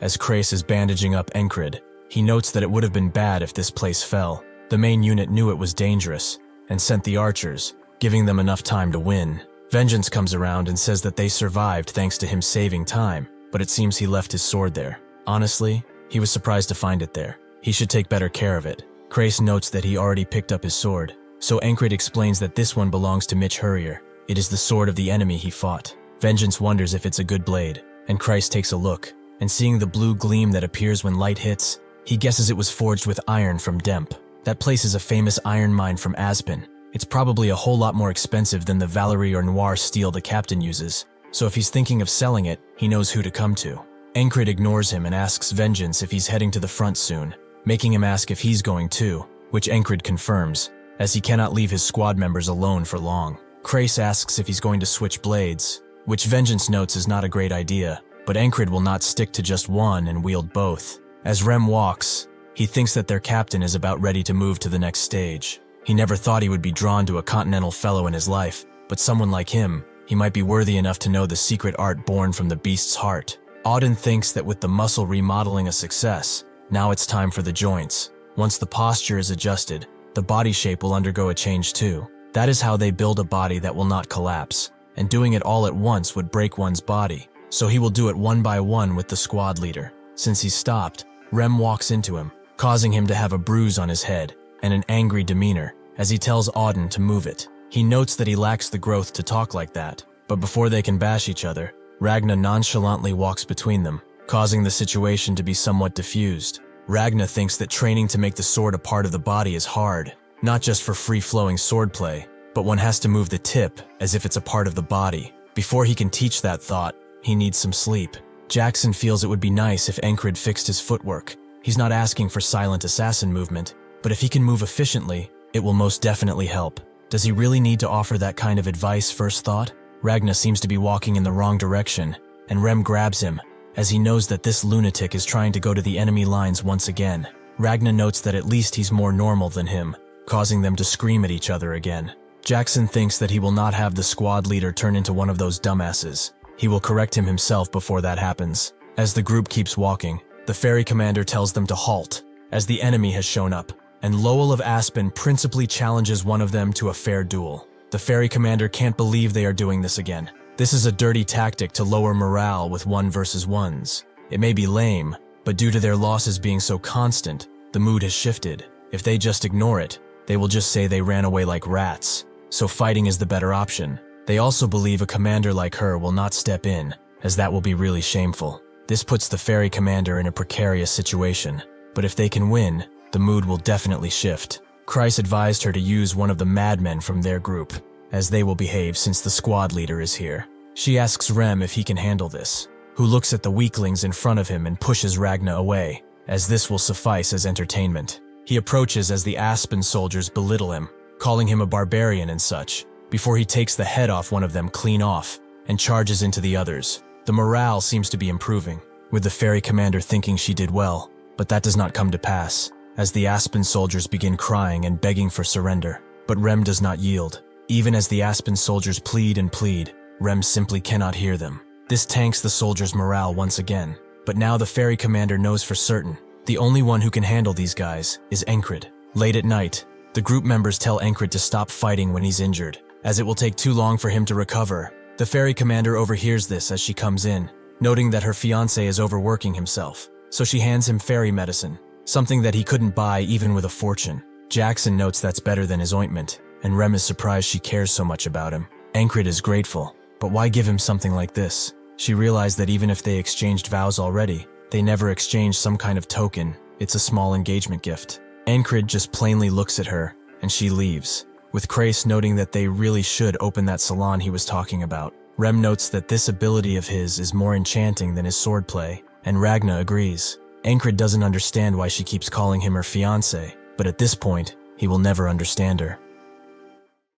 as Krace is bandaging up Encrid, he notes that it would have been bad if this place fell. The main unit knew it was dangerous, and sent the archers, giving them enough time to win. Vengeance comes around and says that they survived thanks to him saving time, but it seems he left his sword there. Honestly, he was surprised to find it there. He should take better care of it. Krace notes that he already picked up his sword, so Encrid explains that this one belongs to Mitch Hurrier. It is the sword of the enemy he fought. Vengeance wonders if it's a good blade, and Krace takes a look, and seeing the blue gleam that appears when light hits, he guesses it was forged with iron from Demp. That place is a famous iron mine from Aspen. It's probably a whole lot more expensive than the Valerie or Noir steel the captain uses, so if he's thinking of selling it, he knows who to come to. Encrid ignores him and asks Vengeance if he's heading to the front soon, making him ask if he's going too, which Encrid confirms, as he cannot leave his squad members alone for long. Krace asks if he's going to switch blades, which Vengeance notes is not a great idea, but Encrid will not stick to just one and wield both. As Rem walks, he thinks that their captain is about ready to move to the next stage. He never thought he would be drawn to a continental fellow in his life, but someone like him, he might be worthy enough to know the secret art born from the beast's heart. Auden thinks that with the muscle remodeling a success, now it's time for the joints. Once the posture is adjusted, the body shape will undergo a change too. That is how they build a body that will not collapse, and doing it all at once would break one's body, so he will do it one by one with the squad leader. Since he's stopped, Rem walks into him, causing him to have a bruise on his head and an angry demeanor as he tells Auden to move it. He notes that he lacks the growth to talk like that, but before they can bash each other, Ragna nonchalantly walks between them, causing the situation to be somewhat diffused. Ragna thinks that training to make the sword a part of the body is hard, not just for free-flowing swordplay, but one has to move the tip as if it's a part of the body. Before he can teach that thought, he needs some sleep. Jackson feels it would be nice if Encrid fixed his footwork. He's not asking for silent assassin movement, but if he can move efficiently, it will most definitely help. Does he really need to offer that kind of advice, first thought? Ragna seems to be walking in the wrong direction, and Rem grabs him, as he knows that this lunatic is trying to go to the enemy lines once again. Ragna notes that at least he's more normal than him, causing them to scream at each other again. Jackson thinks that he will not have the squad leader turn into one of those dumbasses. He will correct him himself before that happens. As the group keeps walking, the ferry commander tells them to halt, as the enemy has shown up, and Lowell of Aspen principally challenges one of them to a fair duel. The ferry commander can't believe they are doing this again. This is a dirty tactic to lower morale with 1 versus 1s. It may be lame, but due to their losses being so constant, the mood has shifted. If they just ignore it, they will just say they ran away like rats. So fighting is the better option. They also believe a commander like her will not step in, as that will be really shameful. This puts the fairy commander in a precarious situation. But if they can win, the mood will definitely shift. Christ advised her to use one of the madmen from their group, as they will behave since the squad leader is here. She asks Rem if he can handle this, who looks at the weaklings in front of him and pushes Ragna away, as this will suffice as entertainment. He approaches as the Aspen soldiers belittle him, calling him a barbarian and such, before he takes the head off one of them clean off and charges into the others. The morale seems to be improving, with the fairy commander thinking she did well, but that does not come to pass, as the Aspen soldiers begin crying and begging for surrender. But Rem does not yield. Even as the Aspen soldiers plead and plead, Rem simply cannot hear them. This tanks the soldiers' morale once again, but now the fairy commander knows for certain the only one who can handle these guys is Encrid. Late at night, the group members tell Encrid to stop fighting when he's injured, as it will take too long for him to recover. The fairy commander overhears this as she comes in, noting that her fiancé is overworking himself, so she hands him fairy medicine, something that he couldn't buy even with a fortune. Jackson notes that's better than his ointment, and Rem is surprised she cares so much about him. Encrid is grateful, but why give him something like this? She realized that even if they exchanged vows already, they never exchanged some kind of token. It's a small engagement gift. Encrid just plainly looks at her, and she leaves, with Crace noting that they really should open that salon he was talking about. Rem notes that this ability of his is more enchanting than his swordplay, and Ragna agrees. Encrid doesn't understand why she keeps calling him her fiancé, but at this point, he will never understand her.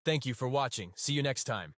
Thank you for watching. See you next time.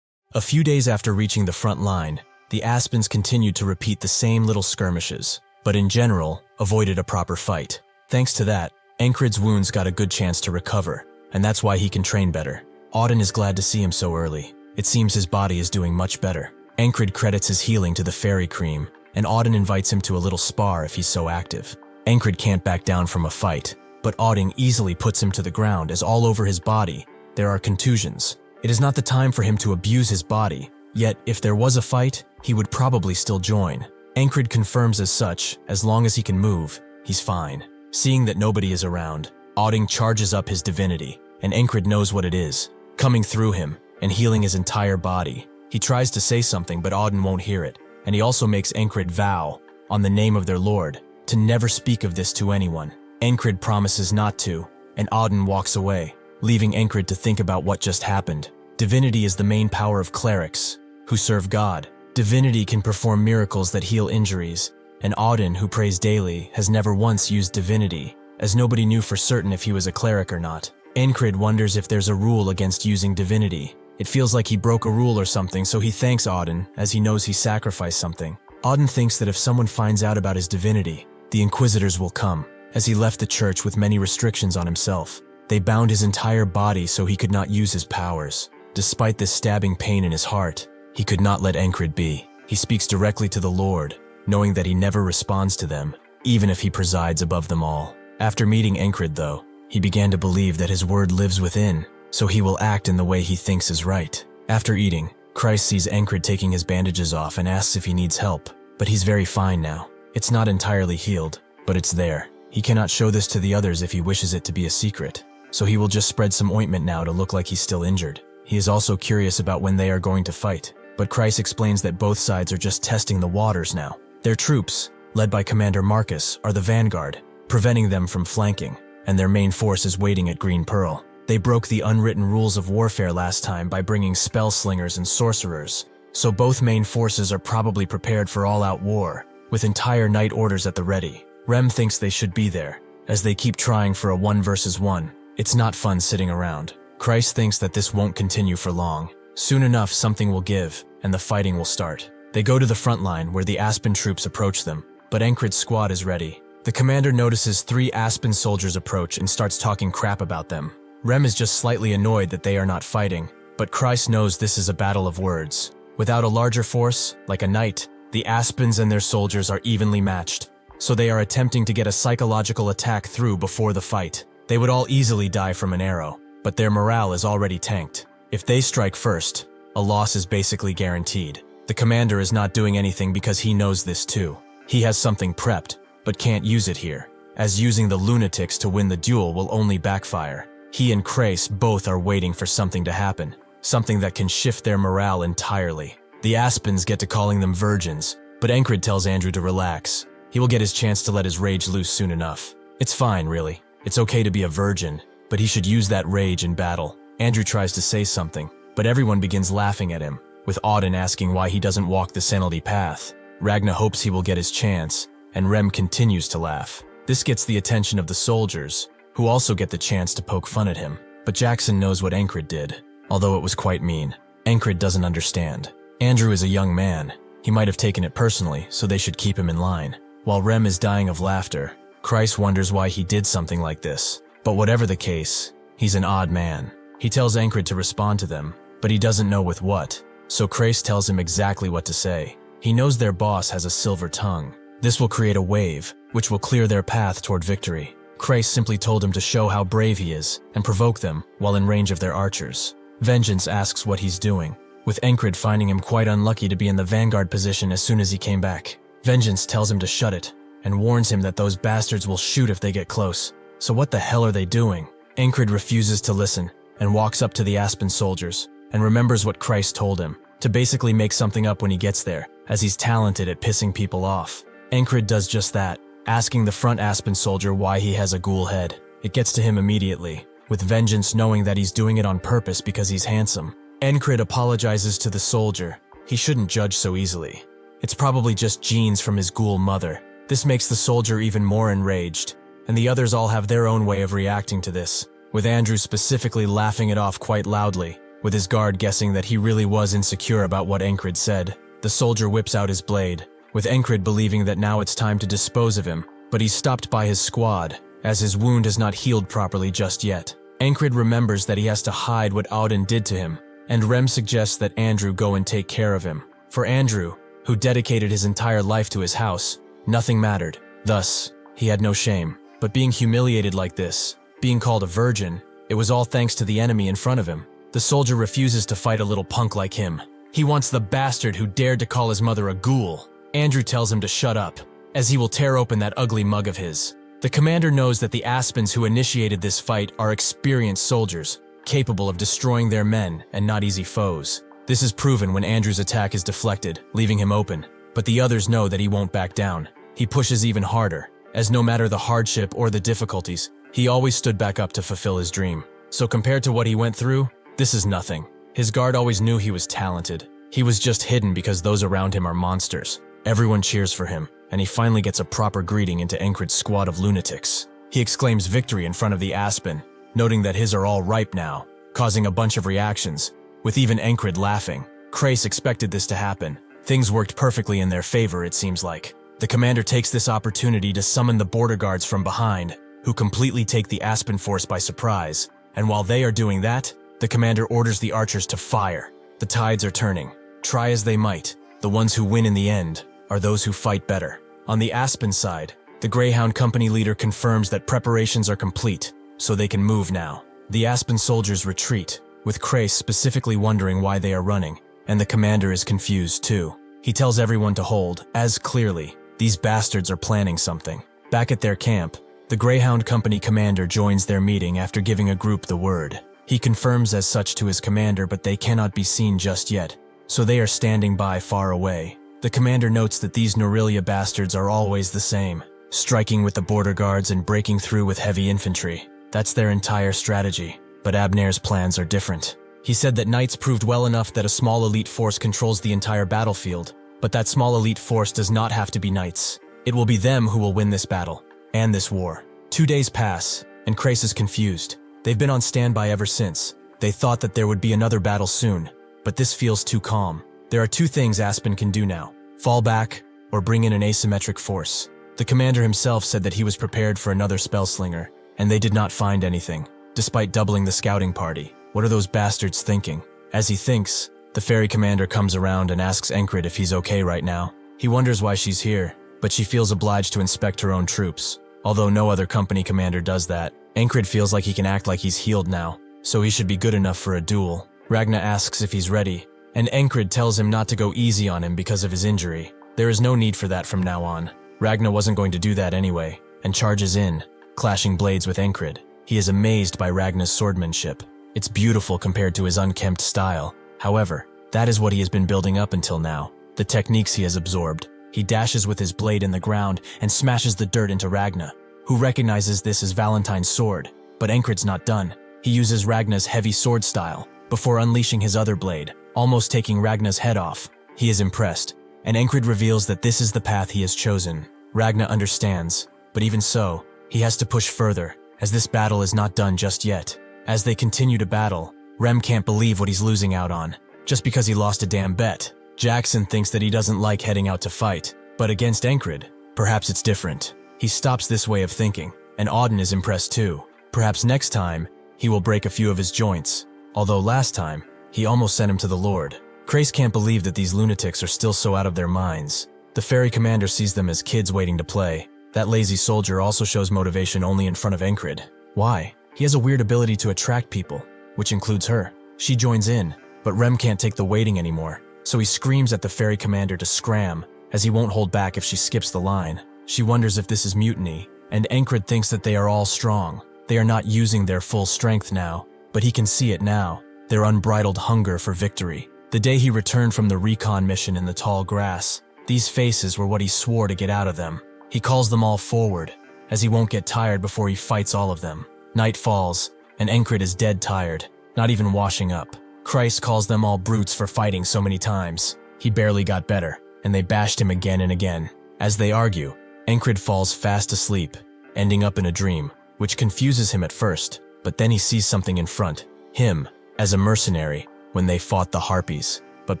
A few days after reaching the front line, the Aspens continued to repeat the same little skirmishes, but in general, avoided a proper fight. Thanks to that, Encrid's wounds got a good chance to recover, and that's why he can train better. Auden is glad to see him so early. It seems his body is doing much better. Encrid credits his healing to the fairy cream, and Auden invites him to a little spar if he's so active. Encrid can't back down from a fight, but Auden easily puts him to the ground as all over his body there are contusions. It is not the time for him to abuse his body, yet if there was a fight, he would probably still join. Encrid confirms as such, as long as he can move, he's fine. Seeing that nobody is around, Auden charges up his divinity, and Encrid knows what it is, coming through him and healing his entire body. He tries to say something, but Auden won't hear it, and he also makes Encrid vow, on the name of their lord, to never speak of this to anyone. Encrid promises not to, and Auden walks away, leaving Encrid to think about what just happened. Divinity is the main power of clerics, who serve God. Divinity can perform miracles that heal injuries, and Auden, who prays daily, has never once used divinity, as nobody knew for certain if he was a cleric or not. Encrid wonders if there's a rule against using divinity. It feels like he broke a rule or something, so he thanks Auden, as he knows he sacrificed something. Auden thinks that if someone finds out about his divinity, the Inquisitors will come, as he left the church with many restrictions on himself. They bound his entire body so he could not use his powers. Despite this stabbing pain in his heart, he could not let Encrid be. He speaks directly to the Lord, knowing that he never responds to them, even if he presides above them all. After meeting Encrid, though, he began to believe that his word lives within, so he will act in the way he thinks is right. After eating, Christ sees Encrid taking his bandages off and asks if he needs help, but he's very fine now. It's not entirely healed, but it's there. He cannot show this to the others if he wishes it to be a secret, so he will just spread some ointment now to look like he's still injured. He is also curious about when they are going to fight, but Christ explains that both sides are just testing the waters now. Their troops, led by Commander Marcus, are the vanguard, preventing them from flanking, and their main force is waiting at Green Pearl. They broke the unwritten rules of warfare last time by bringing spell slingers and sorcerers, so both main forces are probably prepared for all-out war, with entire night orders at the ready. Rem thinks they should be there, as they keep trying for a 1 versus 1. It's not fun sitting around. Christ thinks that this won't continue for long. Soon enough, something will give, and the fighting will start. They go to the front line where the Aspen troops approach them, but Encrid's squad is ready. The commander notices 3 Aspen soldiers approach and starts talking crap about them. Rem is just slightly annoyed that they are not fighting, but Christ knows this is a battle of words. Without a larger force, like a knight, the Aspens and their soldiers are evenly matched, so they are attempting to get a psychological attack through before the fight. They would all easily die from an arrow, but their morale is already tanked. If they strike first, a loss is basically guaranteed. The commander is not doing anything because he knows this too. He has something prepped, but can't use it here, as using the lunatics to win the duel will only backfire. He and Krace both are waiting for something to happen, something that can shift their morale entirely. The Aspens get to calling them virgins, but Encrid tells Andrew to relax. He will get his chance to let his rage loose soon enough. It's fine, really. It's okay to be a virgin, but he should use that rage in battle. Andrew tries to say something, but everyone begins laughing at him, with Auden asking why he doesn't walk the sanity path. Ragna hopes he will get his chance, and Rem continues to laugh. This gets the attention of the soldiers, who also get the chance to poke fun at him. But Jackson knows what Encrid did, although it was quite mean. Encrid doesn't understand. Andrew is a young man. He might have taken it personally, so they should keep him in line. While Rem is dying of laughter, Kreis wonders why he did something like this. But whatever the case, he's an odd man. He tells Encrid to respond to them, but he doesn't know with what, so Kreis tells him exactly what to say. He knows their boss has a silver tongue. This will create a wave, which will clear their path toward victory. Kreis simply told him to show how brave he is and provoke them while in range of their archers. Vengeance asks what he's doing, with Encrid finding him quite unlucky to be in the vanguard position as soon as he came back. Vengeance tells him to shut it, and warns him that those bastards will shoot if they get close. So what the hell are they doing? Encrid refuses to listen, and walks up to the Aspen soldiers, and remembers what Kreis told him, to basically make something up when he gets there, as he's talented at pissing people off. Encrid does just that, asking the front Aspen soldier why he has a ghoul head. It gets to him immediately, with Vengeance knowing that he's doing it on purpose because he's handsome. Encrid apologizes to the soldier. He shouldn't judge so easily. It's probably just genes from his ghoul mother. This makes the soldier even more enraged, and the others all have their own way of reacting to this, with Andrew specifically laughing it off quite loudly, with his guard guessing that he really was insecure about what Encrid said. The soldier whips out his blade, with Encrid believing that now it's time to dispose of him, but he's stopped by his squad, as his wound has not healed properly just yet. Encrid remembers that he has to hide what Auden did to him, and Rem suggests that Andrew go and take care of him. For Andrew, who dedicated his entire life to his house, nothing mattered. Thus, he had no shame. But being humiliated like this, being called a virgin, it was all thanks to the enemy in front of him. The soldier refuses to fight a little punk like him. He wants the bastard who dared to call his mother a ghoul. Andrew tells him to shut up, as he will tear open that ugly mug of his. The commander knows that the Aspens who initiated this fight are experienced soldiers, capable of destroying their men and not easy foes. This is proven when Andrew's attack is deflected, leaving him open. But the others know that he won't back down. He pushes even harder, as no matter the hardship or the difficulties, he always stood back up to fulfill his dream. So compared to what he went through, this is nothing. His guard always knew he was talented. He was just hidden because those around him are monsters. Everyone cheers for him, and he finally gets a proper greeting into Encrid's squad of lunatics. He exclaims victory in front of the Aspen, noting that his are all ripe now, causing a bunch of reactions, with even Encrid laughing. Kreis expected this to happen. Things worked perfectly in their favor, it seems like. The commander takes this opportunity to summon the border guards from behind, who completely take the Aspen force by surprise. And while they are doing that, the commander orders the archers to fire. The tides are turning. Try as they might, the ones who win in the end are those who fight better. On the Aspen side, the Greyhound Company leader confirms that preparations are complete, so they can move now. The Aspen soldiers retreat, with Kreis specifically wondering why they are running, and the commander is confused too. He tells everyone to hold, as clearly, these bastards are planning something. Back at their camp, the Greyhound Company commander joins their meeting after giving a group the word. He confirms as such to his commander, but they cannot be seen just yet, so they are standing by far away. The commander notes that these Norelia bastards are always the same, striking with the border guards and breaking through with heavy infantry. That's their entire strategy, but Abner's plans are different. He said that Knights proved well enough that a small elite force controls the entire battlefield, but that small elite force does not have to be Knights. It will be them who will win this battle, and this war. 2 days pass, and Kreis is confused. They've been on standby ever since. They thought that there would be another battle soon, but this feels too calm. There are 2 things Aspen can do now: fall back, or bring in an asymmetric force. The commander himself said that he was prepared for another spellslinger, and they did not find anything, despite doubling the scouting party. What are those bastards thinking? As he thinks, the ferry commander comes around and asks Encrid if he's okay right now. He wonders why she's here, but she feels obliged to inspect her own troops. Although no other company commander does that, Encrid feels like he can act like he's healed now, so he should be good enough for a duel. Ragna asks if he's ready, and Encrid tells him not to go easy on him because of his injury. There is no need for that from now on. Ragnar wasn't going to do that anyway, and charges in, clashing blades with Encrid. He is amazed by Ragnar's swordmanship. It's beautiful compared to his unkempt style. However, that is what he has been building up until now, the techniques he has absorbed. He dashes with his blade in the ground and smashes the dirt into Ragnar, who recognizes this as Valentine's sword. But Encrid's not done. He uses Ragnar's heavy sword style before unleashing his other blade, almost taking Ragnar's head off. He is impressed, and Encrid reveals that this is the path he has chosen. Ragnar understands, but even so, he has to push further, as this battle is not done just yet. As they continue to battle, Rem can't believe what he's losing out on, just because he lost a damn bet. Jackson thinks that he doesn't like heading out to fight, but against Encrid, perhaps it's different. He stops this way of thinking, and Auden is impressed too. Perhaps next time, he will break a few of his joints, although last time, he almost sent him to the Lord. Crace can't believe that these lunatics are still so out of their minds. The ferry commander sees them as kids waiting to play. That lazy soldier also shows motivation only in front of Encrid. Why? He has a weird ability to attract people, which includes her. She joins in, but Rem can't take the waiting anymore, so he screams at the ferry commander to scram, as he won't hold back if she skips the line. She wonders if this is mutiny, and Encrid thinks that they are all strong. They are not using their full strength now, but he can see it now, their unbridled hunger for victory. The day he returned from the recon mission in the tall grass, these faces were what he swore to get out of them. He calls them all forward, as he won't get tired before he fights all of them. Night falls, and Encrid is dead tired, not even washing up. Christ calls them all brutes for fighting so many times. He barely got better, and they bashed him again and again. As they argue, Encrid falls fast asleep, ending up in a dream, which confuses him at first, but then he sees something in front, him, as a mercenary, when they fought the Harpies. But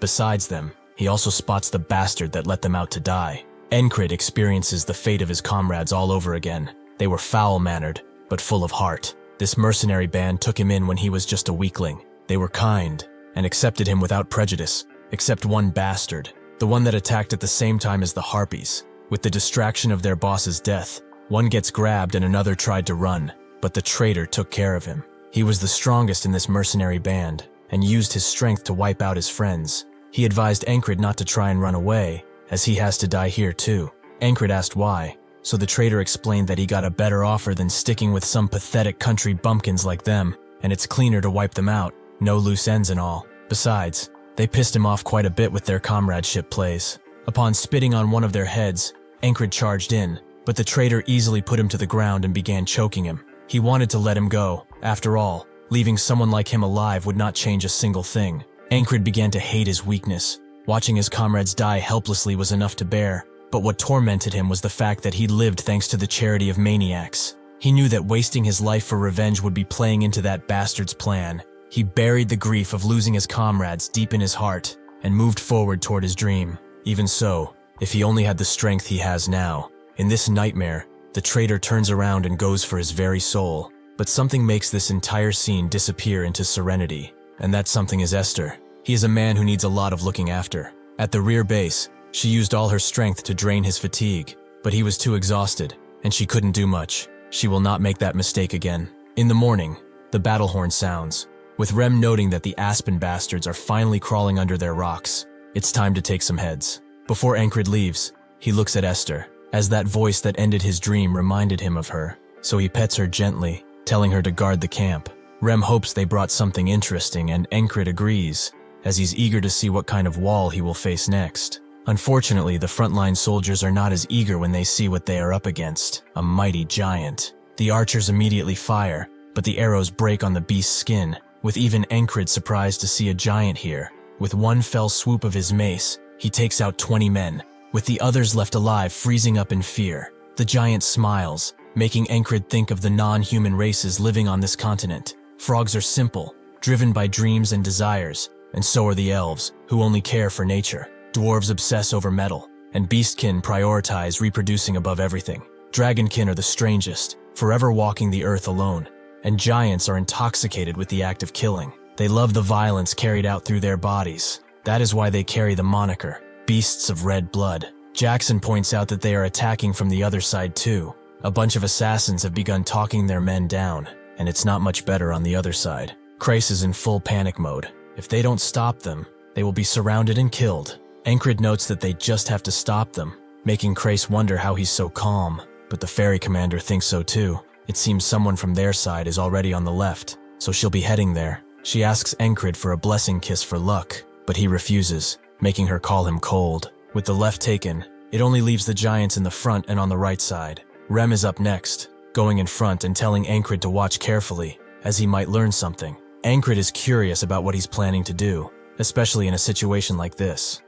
besides them, he also spots the bastard that let them out to die. Encrid experiences the fate of his comrades all over again. They were foul-mannered, but full of heart. This mercenary band took him in when he was just a weakling. They were kind, and accepted him without prejudice, except one bastard, the one that attacked at the same time as the Harpies. With the distraction of their boss's death, one gets grabbed and another tried to run, but the traitor took care of him. He was the strongest in this mercenary band, and used his strength to wipe out his friends. He advised Encrid not to try and run away, as he has to die here too. Encrid asked why, so the traitor explained that he got a better offer than sticking with some pathetic country bumpkins like them, and it's cleaner to wipe them out, no loose ends and all. Besides, they pissed him off quite a bit with their comradeship plays. Upon spitting on one of their heads, Encrid charged in, but the traitor easily put him to the ground and began choking him. He wanted to let him go. After all, leaving someone like him alive would not change a single thing. Encrid began to hate his weakness. Watching his comrades die helplessly was enough to bear, but what tormented him was the fact that he lived thanks to the charity of maniacs. He knew that wasting his life for revenge would be playing into that bastard's plan. He buried the grief of losing his comrades deep in his heart and moved forward toward his dream. Even so, if he only had the strength he has now. In this nightmare, the traitor turns around and goes for his very soul. But something makes this entire scene disappear into serenity, and that something is Esther. He is a man who needs a lot of looking after. At the rear base, she used all her strength to drain his fatigue, but he was too exhausted, and she couldn't do much. She will not make that mistake again. In the morning, the battle horn sounds, with Rem noting that the Aspen bastards are finally crawling under their rocks. It's time to take some heads. Before Encrid leaves, he looks at Esther, as that voice that ended his dream reminded him of her, so he pets her gently, telling her to guard the camp. Rem hopes they brought something interesting, and Encrid agrees, as he's eager to see what kind of wall he will face next. Unfortunately, the frontline soldiers are not as eager when they see what they are up against, a mighty giant. The archers immediately fire, but the arrows break on the beast's skin, with even Encrid surprised to see a giant here. With one fell swoop of his mace, he takes out 20 men, with the others left alive freezing up in fear. The giant smiles, making Encrid think of the non-human races living on this continent. Frogs are simple, driven by dreams and desires, and so are the elves, who only care for nature. Dwarves obsess over metal, and beastkin prioritize reproducing above everything. Dragonkin are the strangest, forever walking the earth alone, and giants are intoxicated with the act of killing. They love the violence carried out through their bodies. That is why they carry the moniker, beasts of red blood. Jackson points out that they are attacking from the other side too. A bunch of assassins have begun talking their men down, and it's not much better on the other side. Crace is in full panic mode. If they don't stop them, they will be surrounded and killed. Encrid notes that they just have to stop them, making Krace wonder how he's so calm, but the ferry commander thinks so too. It seems someone from their side is already on the left, so she'll be heading there. She asks Encrid for a blessing kiss for luck, but he refuses, making her call him cold. With the left taken, it only leaves the giants in the front and on the right side. Rem is up next, going in front and telling Encrid to watch carefully, as he might learn something. Encrid is curious about what he's planning to do, especially in a situation like this.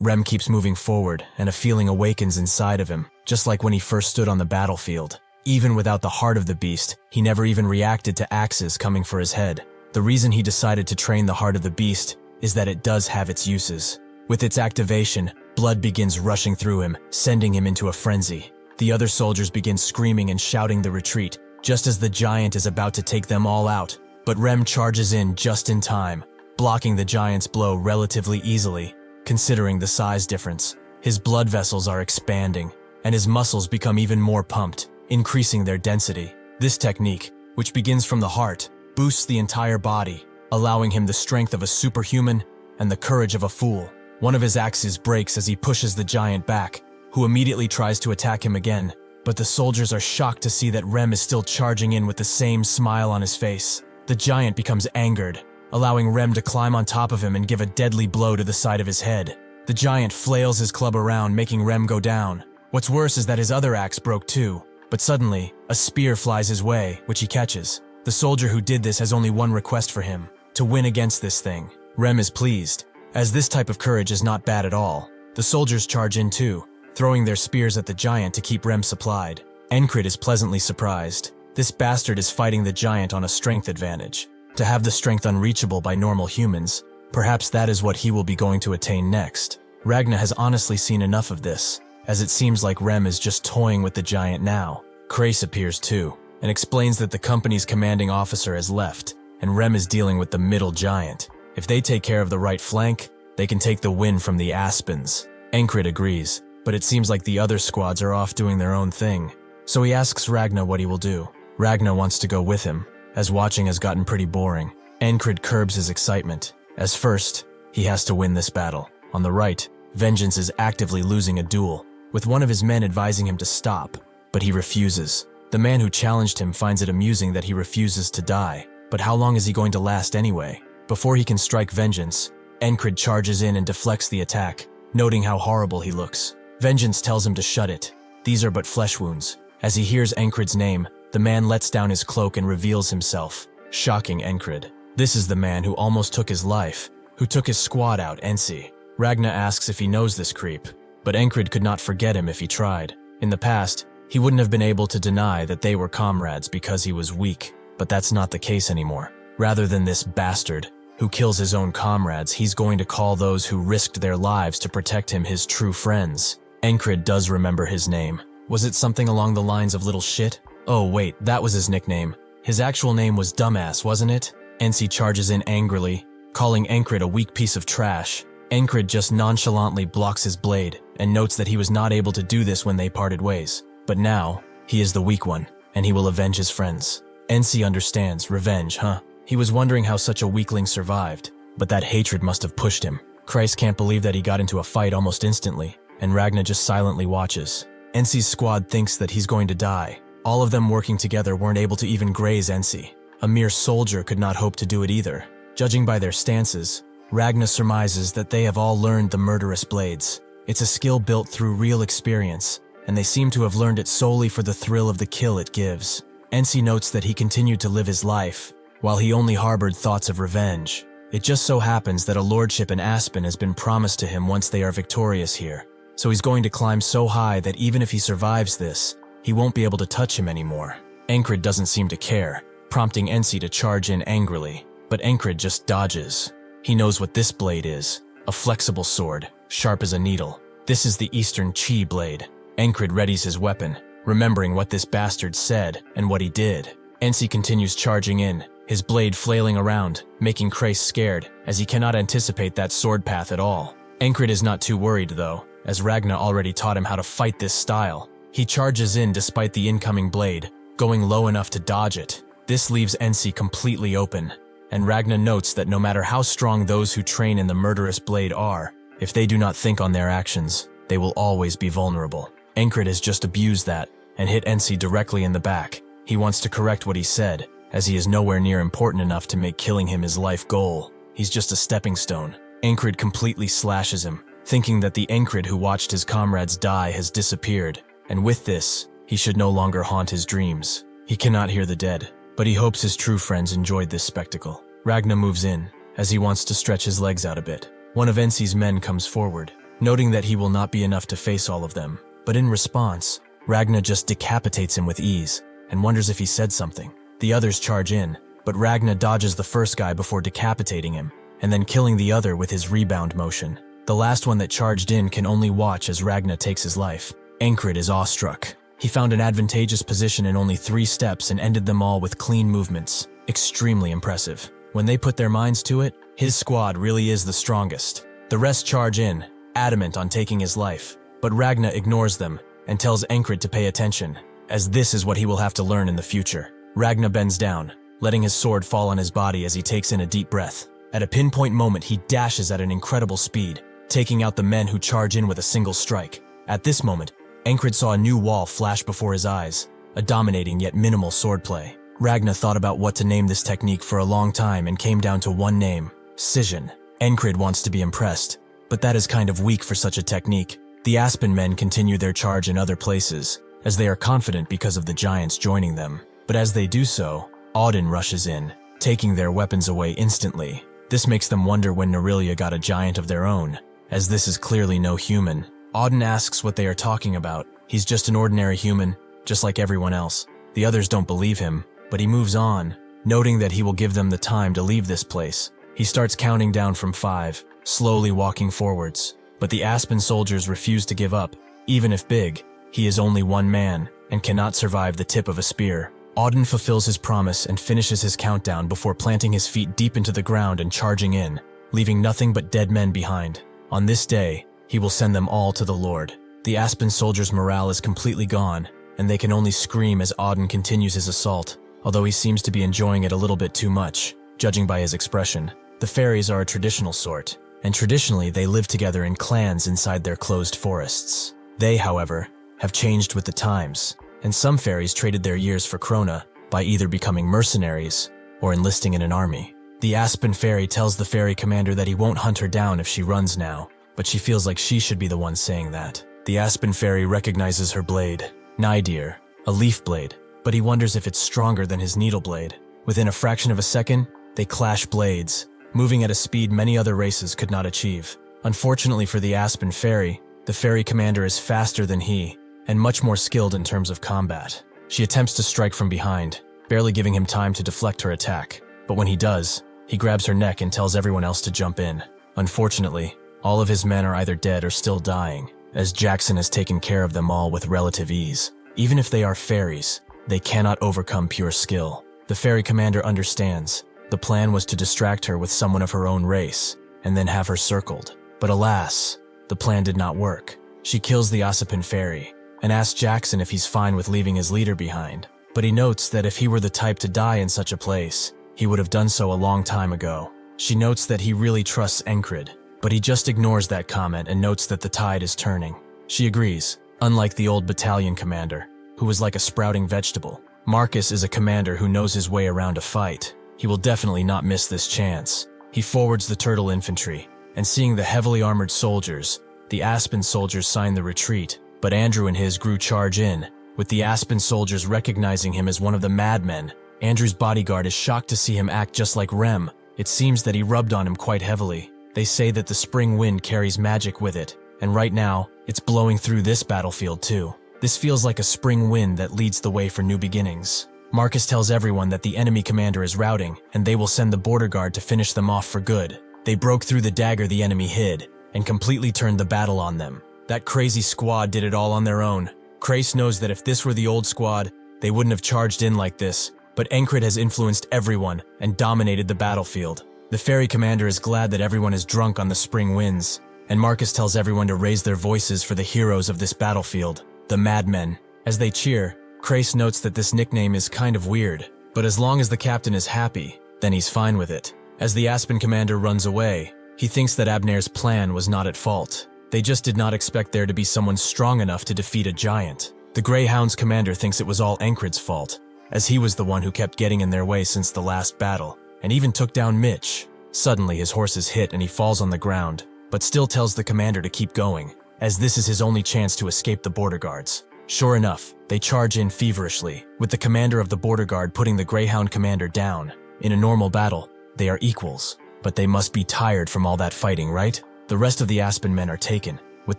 Rem keeps moving forward, and a feeling awakens inside of him, just like when he first stood on the battlefield. Even without the heart of the beast, he never even reacted to axes coming for his head. The reason he decided to train the heart of the beast is that it does have its uses. With its activation, blood begins rushing through him, sending him into a frenzy. The other soldiers begin screaming and shouting the retreat, just as the giant is about to take them all out. But Rem charges in just in time, blocking the giant's blow relatively easily, considering the size difference. His blood vessels are expanding, and his muscles become even more pumped, increasing their density. This technique, which begins from the heart, boosts the entire body, allowing him the strength of a superhuman and the courage of a fool. One of his axes breaks as he pushes the giant back, who immediately tries to attack him again. But the soldiers are shocked to see that Rem is still charging in with the same smile on his face. The giant becomes angered, allowing Rem to climb on top of him and give a deadly blow to the side of his head. The giant flails his club around, making Rem go down. What's worse is that his other axe broke too, but suddenly, a spear flies his way, which he catches. The soldier who did this has only one request for him: to win against this thing. Rem is pleased, as this type of courage is not bad at all. The soldiers charge in too, throwing their spears at the giant to keep Rem supplied. Encrid is pleasantly surprised. This bastard is fighting the giant on a strength advantage. To have the strength unreachable by normal humans, perhaps that is what he will be going to attain next. Ragna has honestly seen enough of this, as it seems like Rem is just toying with the giant now. Krace appears too, and explains that the company's commanding officer has left, and Rem is dealing with the middle giant. If they take care of the right flank, they can take the win from the Aspens. Encrid agrees, but it seems like the other squads are off doing their own thing, so he asks Ragna what he will do. Ragna wants to go with him, as watching has gotten pretty boring. Encrid curbs his excitement, as first, he has to win this battle. On the right, Vengeance is actively losing a duel, with one of his men advising him to stop, but he refuses. The man who challenged him finds it amusing that he refuses to die, but how long is he going to last anyway? Before he can strike Vengeance, Encrid charges in and deflects the attack, noting how horrible he looks. Vengeance tells him to shut it. These are but flesh wounds. As he hears Encrid's name, the man lets down his cloak and reveals himself, shocking Encrid. This is the man who almost took his life, who took his squad out, Ensi. Ragna asks if he knows this creep, but Encrid could not forget him if he tried. In the past, he wouldn't have been able to deny that they were comrades because he was weak, but that's not the case anymore. Rather than this bastard, who kills his own comrades, he's going to call those who risked their lives to protect him his true friends. Encrid does remember his name. Was it something along the lines of little shit? Oh wait, that was his nickname. His actual name was Dumbass, wasn't it? Ensi charges in angrily, calling Encrid a weak piece of trash. Encrid just nonchalantly blocks his blade and notes that he was not able to do this when they parted ways. But now, he is the weak one, and he will avenge his friends. Ensi understands. Revenge, huh? He was wondering how such a weakling survived, but that hatred must have pushed him. Christ can't believe that he got into a fight almost instantly, and Ragna just silently watches. Ensi's squad thinks that he's going to die. All of them working together weren't able to even graze Ensi. A mere soldier could not hope to do it either. Judging by their stances, Ragna surmises that they have all learned the murderous blades. It's a skill built through real experience, and they seem to have learned it solely for the thrill of the kill it gives. Ensi notes that he continued to live his life, while he only harbored thoughts of revenge. It just so happens that a lordship in Aspen has been promised to him once they are victorious here, so he's going to climb so high that even if he survives this, he won't be able to touch him anymore. Encrid doesn't seem to care, prompting Ensi to charge in angrily, but Encrid just dodges. He knows what this blade is, a flexible sword, sharp as a needle. This is the Eastern Chi blade. Encrid readies his weapon, remembering what this bastard said and what he did. Ensi continues charging in, his blade flailing around, making Krace scared, as he cannot anticipate that sword path at all. Encrid is not too worried though, as Ragna already taught him how to fight this style. He charges in despite the incoming blade, going low enough to dodge it. This leaves Ensi completely open, and Ragna notes that no matter how strong those who train in the murderous blade are, If they do not think on their actions, they will always be vulnerable. Encrid has just abused that and hit Ensi directly in the back. He wants to correct what he said, as he is nowhere near important enough to make killing him his life goal. He's just a stepping stone. Encrid completely slashes him, thinking that the Encrid who watched his comrades die has disappeared, and with this, he should no longer haunt his dreams. He cannot hear the dead, but he hopes his true friends enjoyed this spectacle. Ragnar moves in, as he wants to stretch his legs out a bit. One of Ensi's men comes forward, noting that he will not be enough to face all of them, but in response, Ragnar just decapitates him with ease, and wonders if he said something. The others charge in, but Ragnar dodges the first guy before decapitating him, and then killing the other with his rebound motion. The last one that charged in can only watch as Ragnar takes his life. Encrid is awestruck. He found an advantageous position in only 3 steps and ended them all with clean movements. Extremely impressive. When they put their minds to it, his squad really is the strongest. The rest charge in, adamant on taking his life, but Ragnar ignores them and tells Encrid to pay attention, as this is what he will have to learn in the future. Ragnar bends down, letting his sword fall on his body as he takes in a deep breath. At a pinpoint moment, he dashes at an incredible speed, taking out the men who charge in with a single strike. At this moment, Encrid saw a new wall flash before his eyes, a dominating yet minimal swordplay. Ragnar thought about what to name this technique for a long time and came down to one name: Scission. Encrid wants to be impressed, but that is kind of weak for such a technique. The Aspen men continue their charge in other places, as they are confident because of the giants joining them. But as they do so, Auden rushes in, taking their weapons away instantly. This makes them wonder when Norelia got a giant of their own, as this is clearly no human. Auden asks what they are talking about. He's just an ordinary human, just like everyone else. The others don't believe him, but he moves on, noting that he will give them the time to leave this place. He starts counting down from 5, slowly walking forwards. But the Aspen soldiers refuse to give up. Even if big, he is only one man and cannot survive the tip of a spear. Auden fulfills his promise and finishes his countdown before planting his feet deep into the ground and charging in, leaving nothing but dead men behind. On this day, he will send them all to the Lord. The Aspen soldiers' morale is completely gone, and they can only scream as Auden continues his assault, although he seems to be enjoying it a little bit too much, judging by his expression. The fairies are a traditional sort, and traditionally they live together in clans inside their closed forests. They, however, have changed with the times, and some fairies traded their years for Krona by either becoming mercenaries or enlisting in an army. The Aspen fairy tells the fairy commander that he won't hunt her down if she runs now, but she feels like she should be the one saying that. The Aspen fairy recognizes her blade, Nydir, a leaf blade, but he wonders if it's stronger than his needle blade. Within a fraction of a second, they clash blades, moving at a speed many other races could not achieve. Unfortunately for the Aspen fairy, the fairy commander is faster than he, and much more skilled in terms of combat. She attempts to strike from behind, barely giving him time to deflect her attack, but when he does, he grabs her neck and tells everyone else to jump in. Unfortunately, all of his men are either dead or still dying, as Jackson has taken care of them all with relative ease. Even if they are fairies, they cannot overcome pure skill. The fairy commander understands. The plan was to distract her with someone of her own race, and then have her circled. But alas, the plan did not work. She kills the Ossipin fairy, and asks Jackson if he's fine with leaving his leader behind. But he notes that if he were the type to die in such a place, he would have done so a long time ago. She notes that he really trusts Encrid, but he just ignores that comment and notes that the tide is turning. She agrees, unlike the old battalion commander, who was like a sprouting vegetable. Marcus is a commander who knows his way around a fight. He will definitely not miss this chance. He forwards the turtle infantry, and seeing the heavily armored soldiers, the Aspen soldiers sign the retreat, but Andrew and his crew charge in, with the Aspen soldiers recognizing him as one of the madmen. Andrew's bodyguard is shocked to see him act just like Rem. It seems that he rubbed on him quite heavily. They say that the spring wind carries magic with it, and right now, it's blowing through this battlefield too. This feels like a spring wind that leads the way for new beginnings. Marcus tells everyone that the enemy commander is routing, and they will send the border guard to finish them off for good. They broke through the dagger the enemy hid, and completely turned the battle on them. That crazy squad did it all on their own. Krace knows that if this were the old squad, they wouldn't have charged in like this, but Encrid has influenced everyone and dominated the battlefield. The fairy commander is glad that everyone is drunk on the spring winds, and Marcus tells everyone to raise their voices for the heroes of this battlefield, the madmen. As they cheer, Krace notes that this nickname is kind of weird, but as long as the captain is happy, then he's fine with it. As the Aspen commander runs away, He thinks that Abner's plan was not at fault. They just did not expect there to be someone strong enough to defeat a giant. The Greyhound's commander thinks it was all Encrid's fault, as he was the one who kept getting in their way since the last battle, and even took down Mitch. Suddenly his horse is hit and he falls on the ground, but still tells the commander to keep going, as this is his only chance to escape the border guards. Sure enough, they charge in feverishly, with the commander of the border guard putting the Greyhound commander down. In a normal battle, they are equals, but they must be tired from all that fighting, right? The rest of the Aspen men are taken, with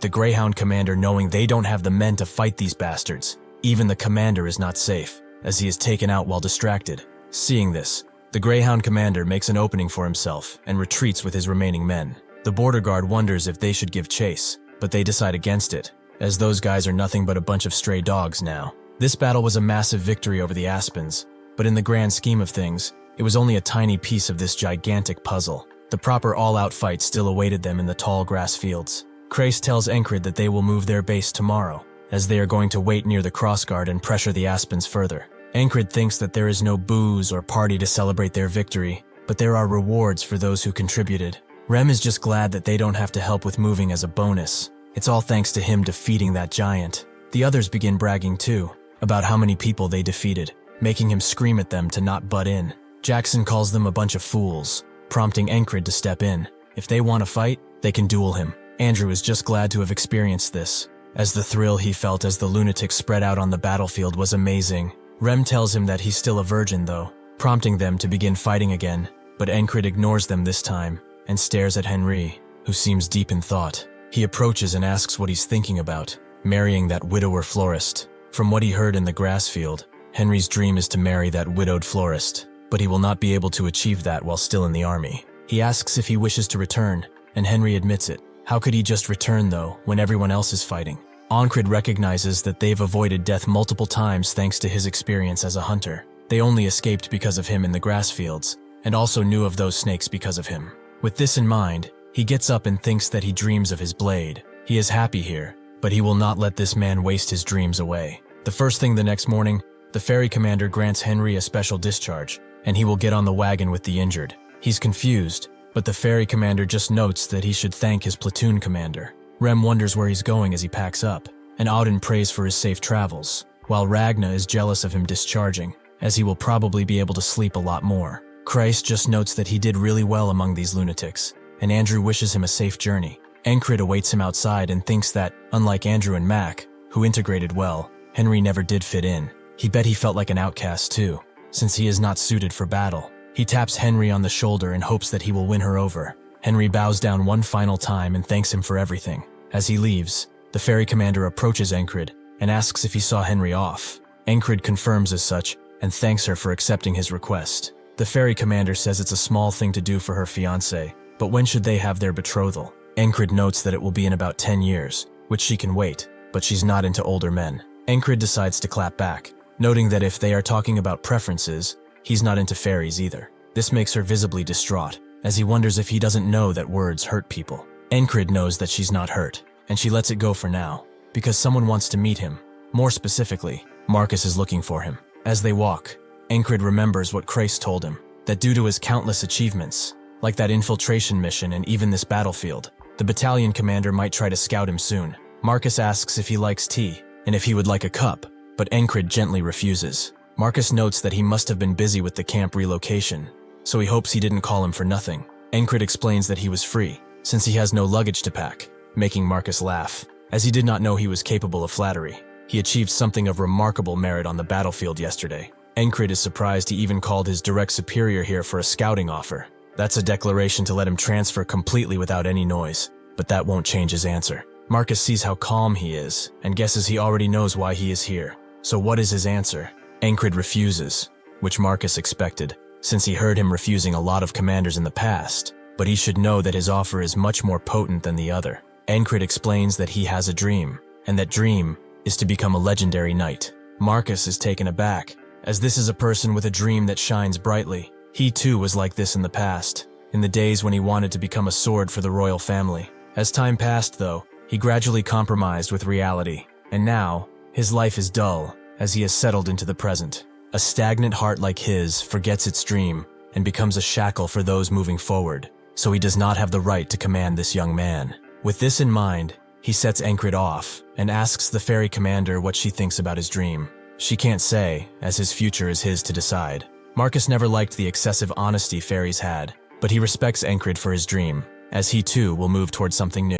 the Greyhound commander knowing they don't have the men to fight these bastards. Even the commander is not safe, as he is taken out while distracted. Seeing this, the Greyhound commander makes an opening for himself and retreats with his remaining men. The border guard wonders if they should give chase, but they decide against it, as those guys are nothing but a bunch of stray dogs now. This battle was a massive victory over the Aspens, but in the grand scheme of things, it was only a tiny piece of this gigantic puzzle. The proper all-out fight still awaited them in the tall grass fields. Crais tells Encrid that they will move their base tomorrow, as they are going to wait near the crossguard and pressure the Aspens further. Encrid thinks that there is no booze or party to celebrate their victory, but there are rewards for those who contributed. Rem is just glad that they don't have to help with moving as a bonus. It's all thanks to him defeating that giant. The others begin bragging too, about how many people they defeated, making him scream at them to not butt in. Jackson calls them a bunch of fools, prompting Encrid to step in. If they want to fight, they can duel him. Andrew is just glad to have experienced this, as the thrill he felt as the lunatics spread out on the battlefield was amazing. Rem tells him that he's still a virgin though, prompting them to begin fighting again, but Encrid ignores them this time and stares at Henry, who seems deep in thought. He approaches and asks what he's thinking about, marrying that widower florist. From what he heard in the grass field, Henry's dream is to marry that widowed florist, but he will not be able to achieve that while still in the army. He asks if he wishes to return, and Henry admits it. How could he just return though, when everyone else is fighting? Encrid recognizes that they've avoided death multiple times thanks to his experience as a hunter. They only escaped because of him in the grass fields, and also knew of those snakes because of him. With this in mind, he gets up and thinks that he dreams of his blade. He is happy here, but he will not let this man waste his dreams away. The first thing the next morning, the ferry commander grants Henry a special discharge, and he will get on the wagon with the injured. He's confused, but the ferry commander just notes that he should thank his platoon commander. Rem wonders where he's going as he packs up, and Auden prays for his safe travels, while Ragna is jealous of him discharging, as he will probably be able to sleep a lot more. Crais just notes that he did really well among these lunatics, and Andrew wishes him a safe journey. Encrid awaits him outside and thinks that, unlike Andrew and Mac, who integrated well, Henry never did fit in. He bet he felt like an outcast too, since he is not suited for battle. He taps Henry on the shoulder and hopes that he will win her over. Henry bows down one final time and thanks him for everything. As he leaves, the ferry commander approaches Encrid and asks if he saw Henry off. Encrid confirms as such and thanks her for accepting his request. The ferry commander says it's a small thing to do for her fiancé, but when should they have their betrothal? Encrid notes that it will be in about 10 years, which she can wait, but she's not into older men. Encrid decides to clap back, noting that if they are talking about preferences, he's not into fairies either. This makes her visibly distraught, as he wonders if he doesn't know that words hurt people. Encrid knows that she's not hurt, and she lets it go for now, because someone wants to meet him. More specifically, Marcus is looking for him. As they walk, Encrid remembers what Crais told him, that due to his countless achievements, like that infiltration mission and even this battlefield, the battalion commander might try to scout him soon. Marcus asks if he likes tea, and if he would like a cup, but Encrid gently refuses. Marcus notes that he must have been busy with the camp relocation, so he hopes he didn't call him for nothing. Encrid explains that he was free, since he has no luggage to pack, making Marcus laugh, as he did not know he was capable of flattery. He achieved something of remarkable merit on the battlefield yesterday. Encrid is surprised he even called his direct superior here for a scouting offer. That's a declaration to let him transfer completely without any noise, but that won't change his answer. Marcus sees how calm he is, and guesses he already knows why he is here. So what is his answer? Encrid refuses, which Marcus expected, since he heard him refusing a lot of commanders in the past, but he should know that his offer is much more potent than the other. Encrid explains that he has a dream, and that dream is to become a legendary knight. Marcus is taken aback, as this is a person with a dream that shines brightly. He too was like this in the past, in the days when he wanted to become a sword for the royal family. As time passed though, he gradually compromised with reality, and now, his life is dull, as he has settled into the present. A stagnant heart like his forgets its dream, and becomes a shackle for those moving forward. so he does not have the right to command this young man. With this in mind, he sets Encrid off and asks the fairy commander what she thinks about his dream. She can't say, as his future is his to decide. Marcus never liked the excessive honesty fairies had, but he respects Encrid for his dream, as he too will move towards something new.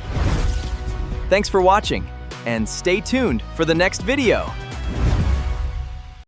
Thanks for watching, and stay tuned for the next video.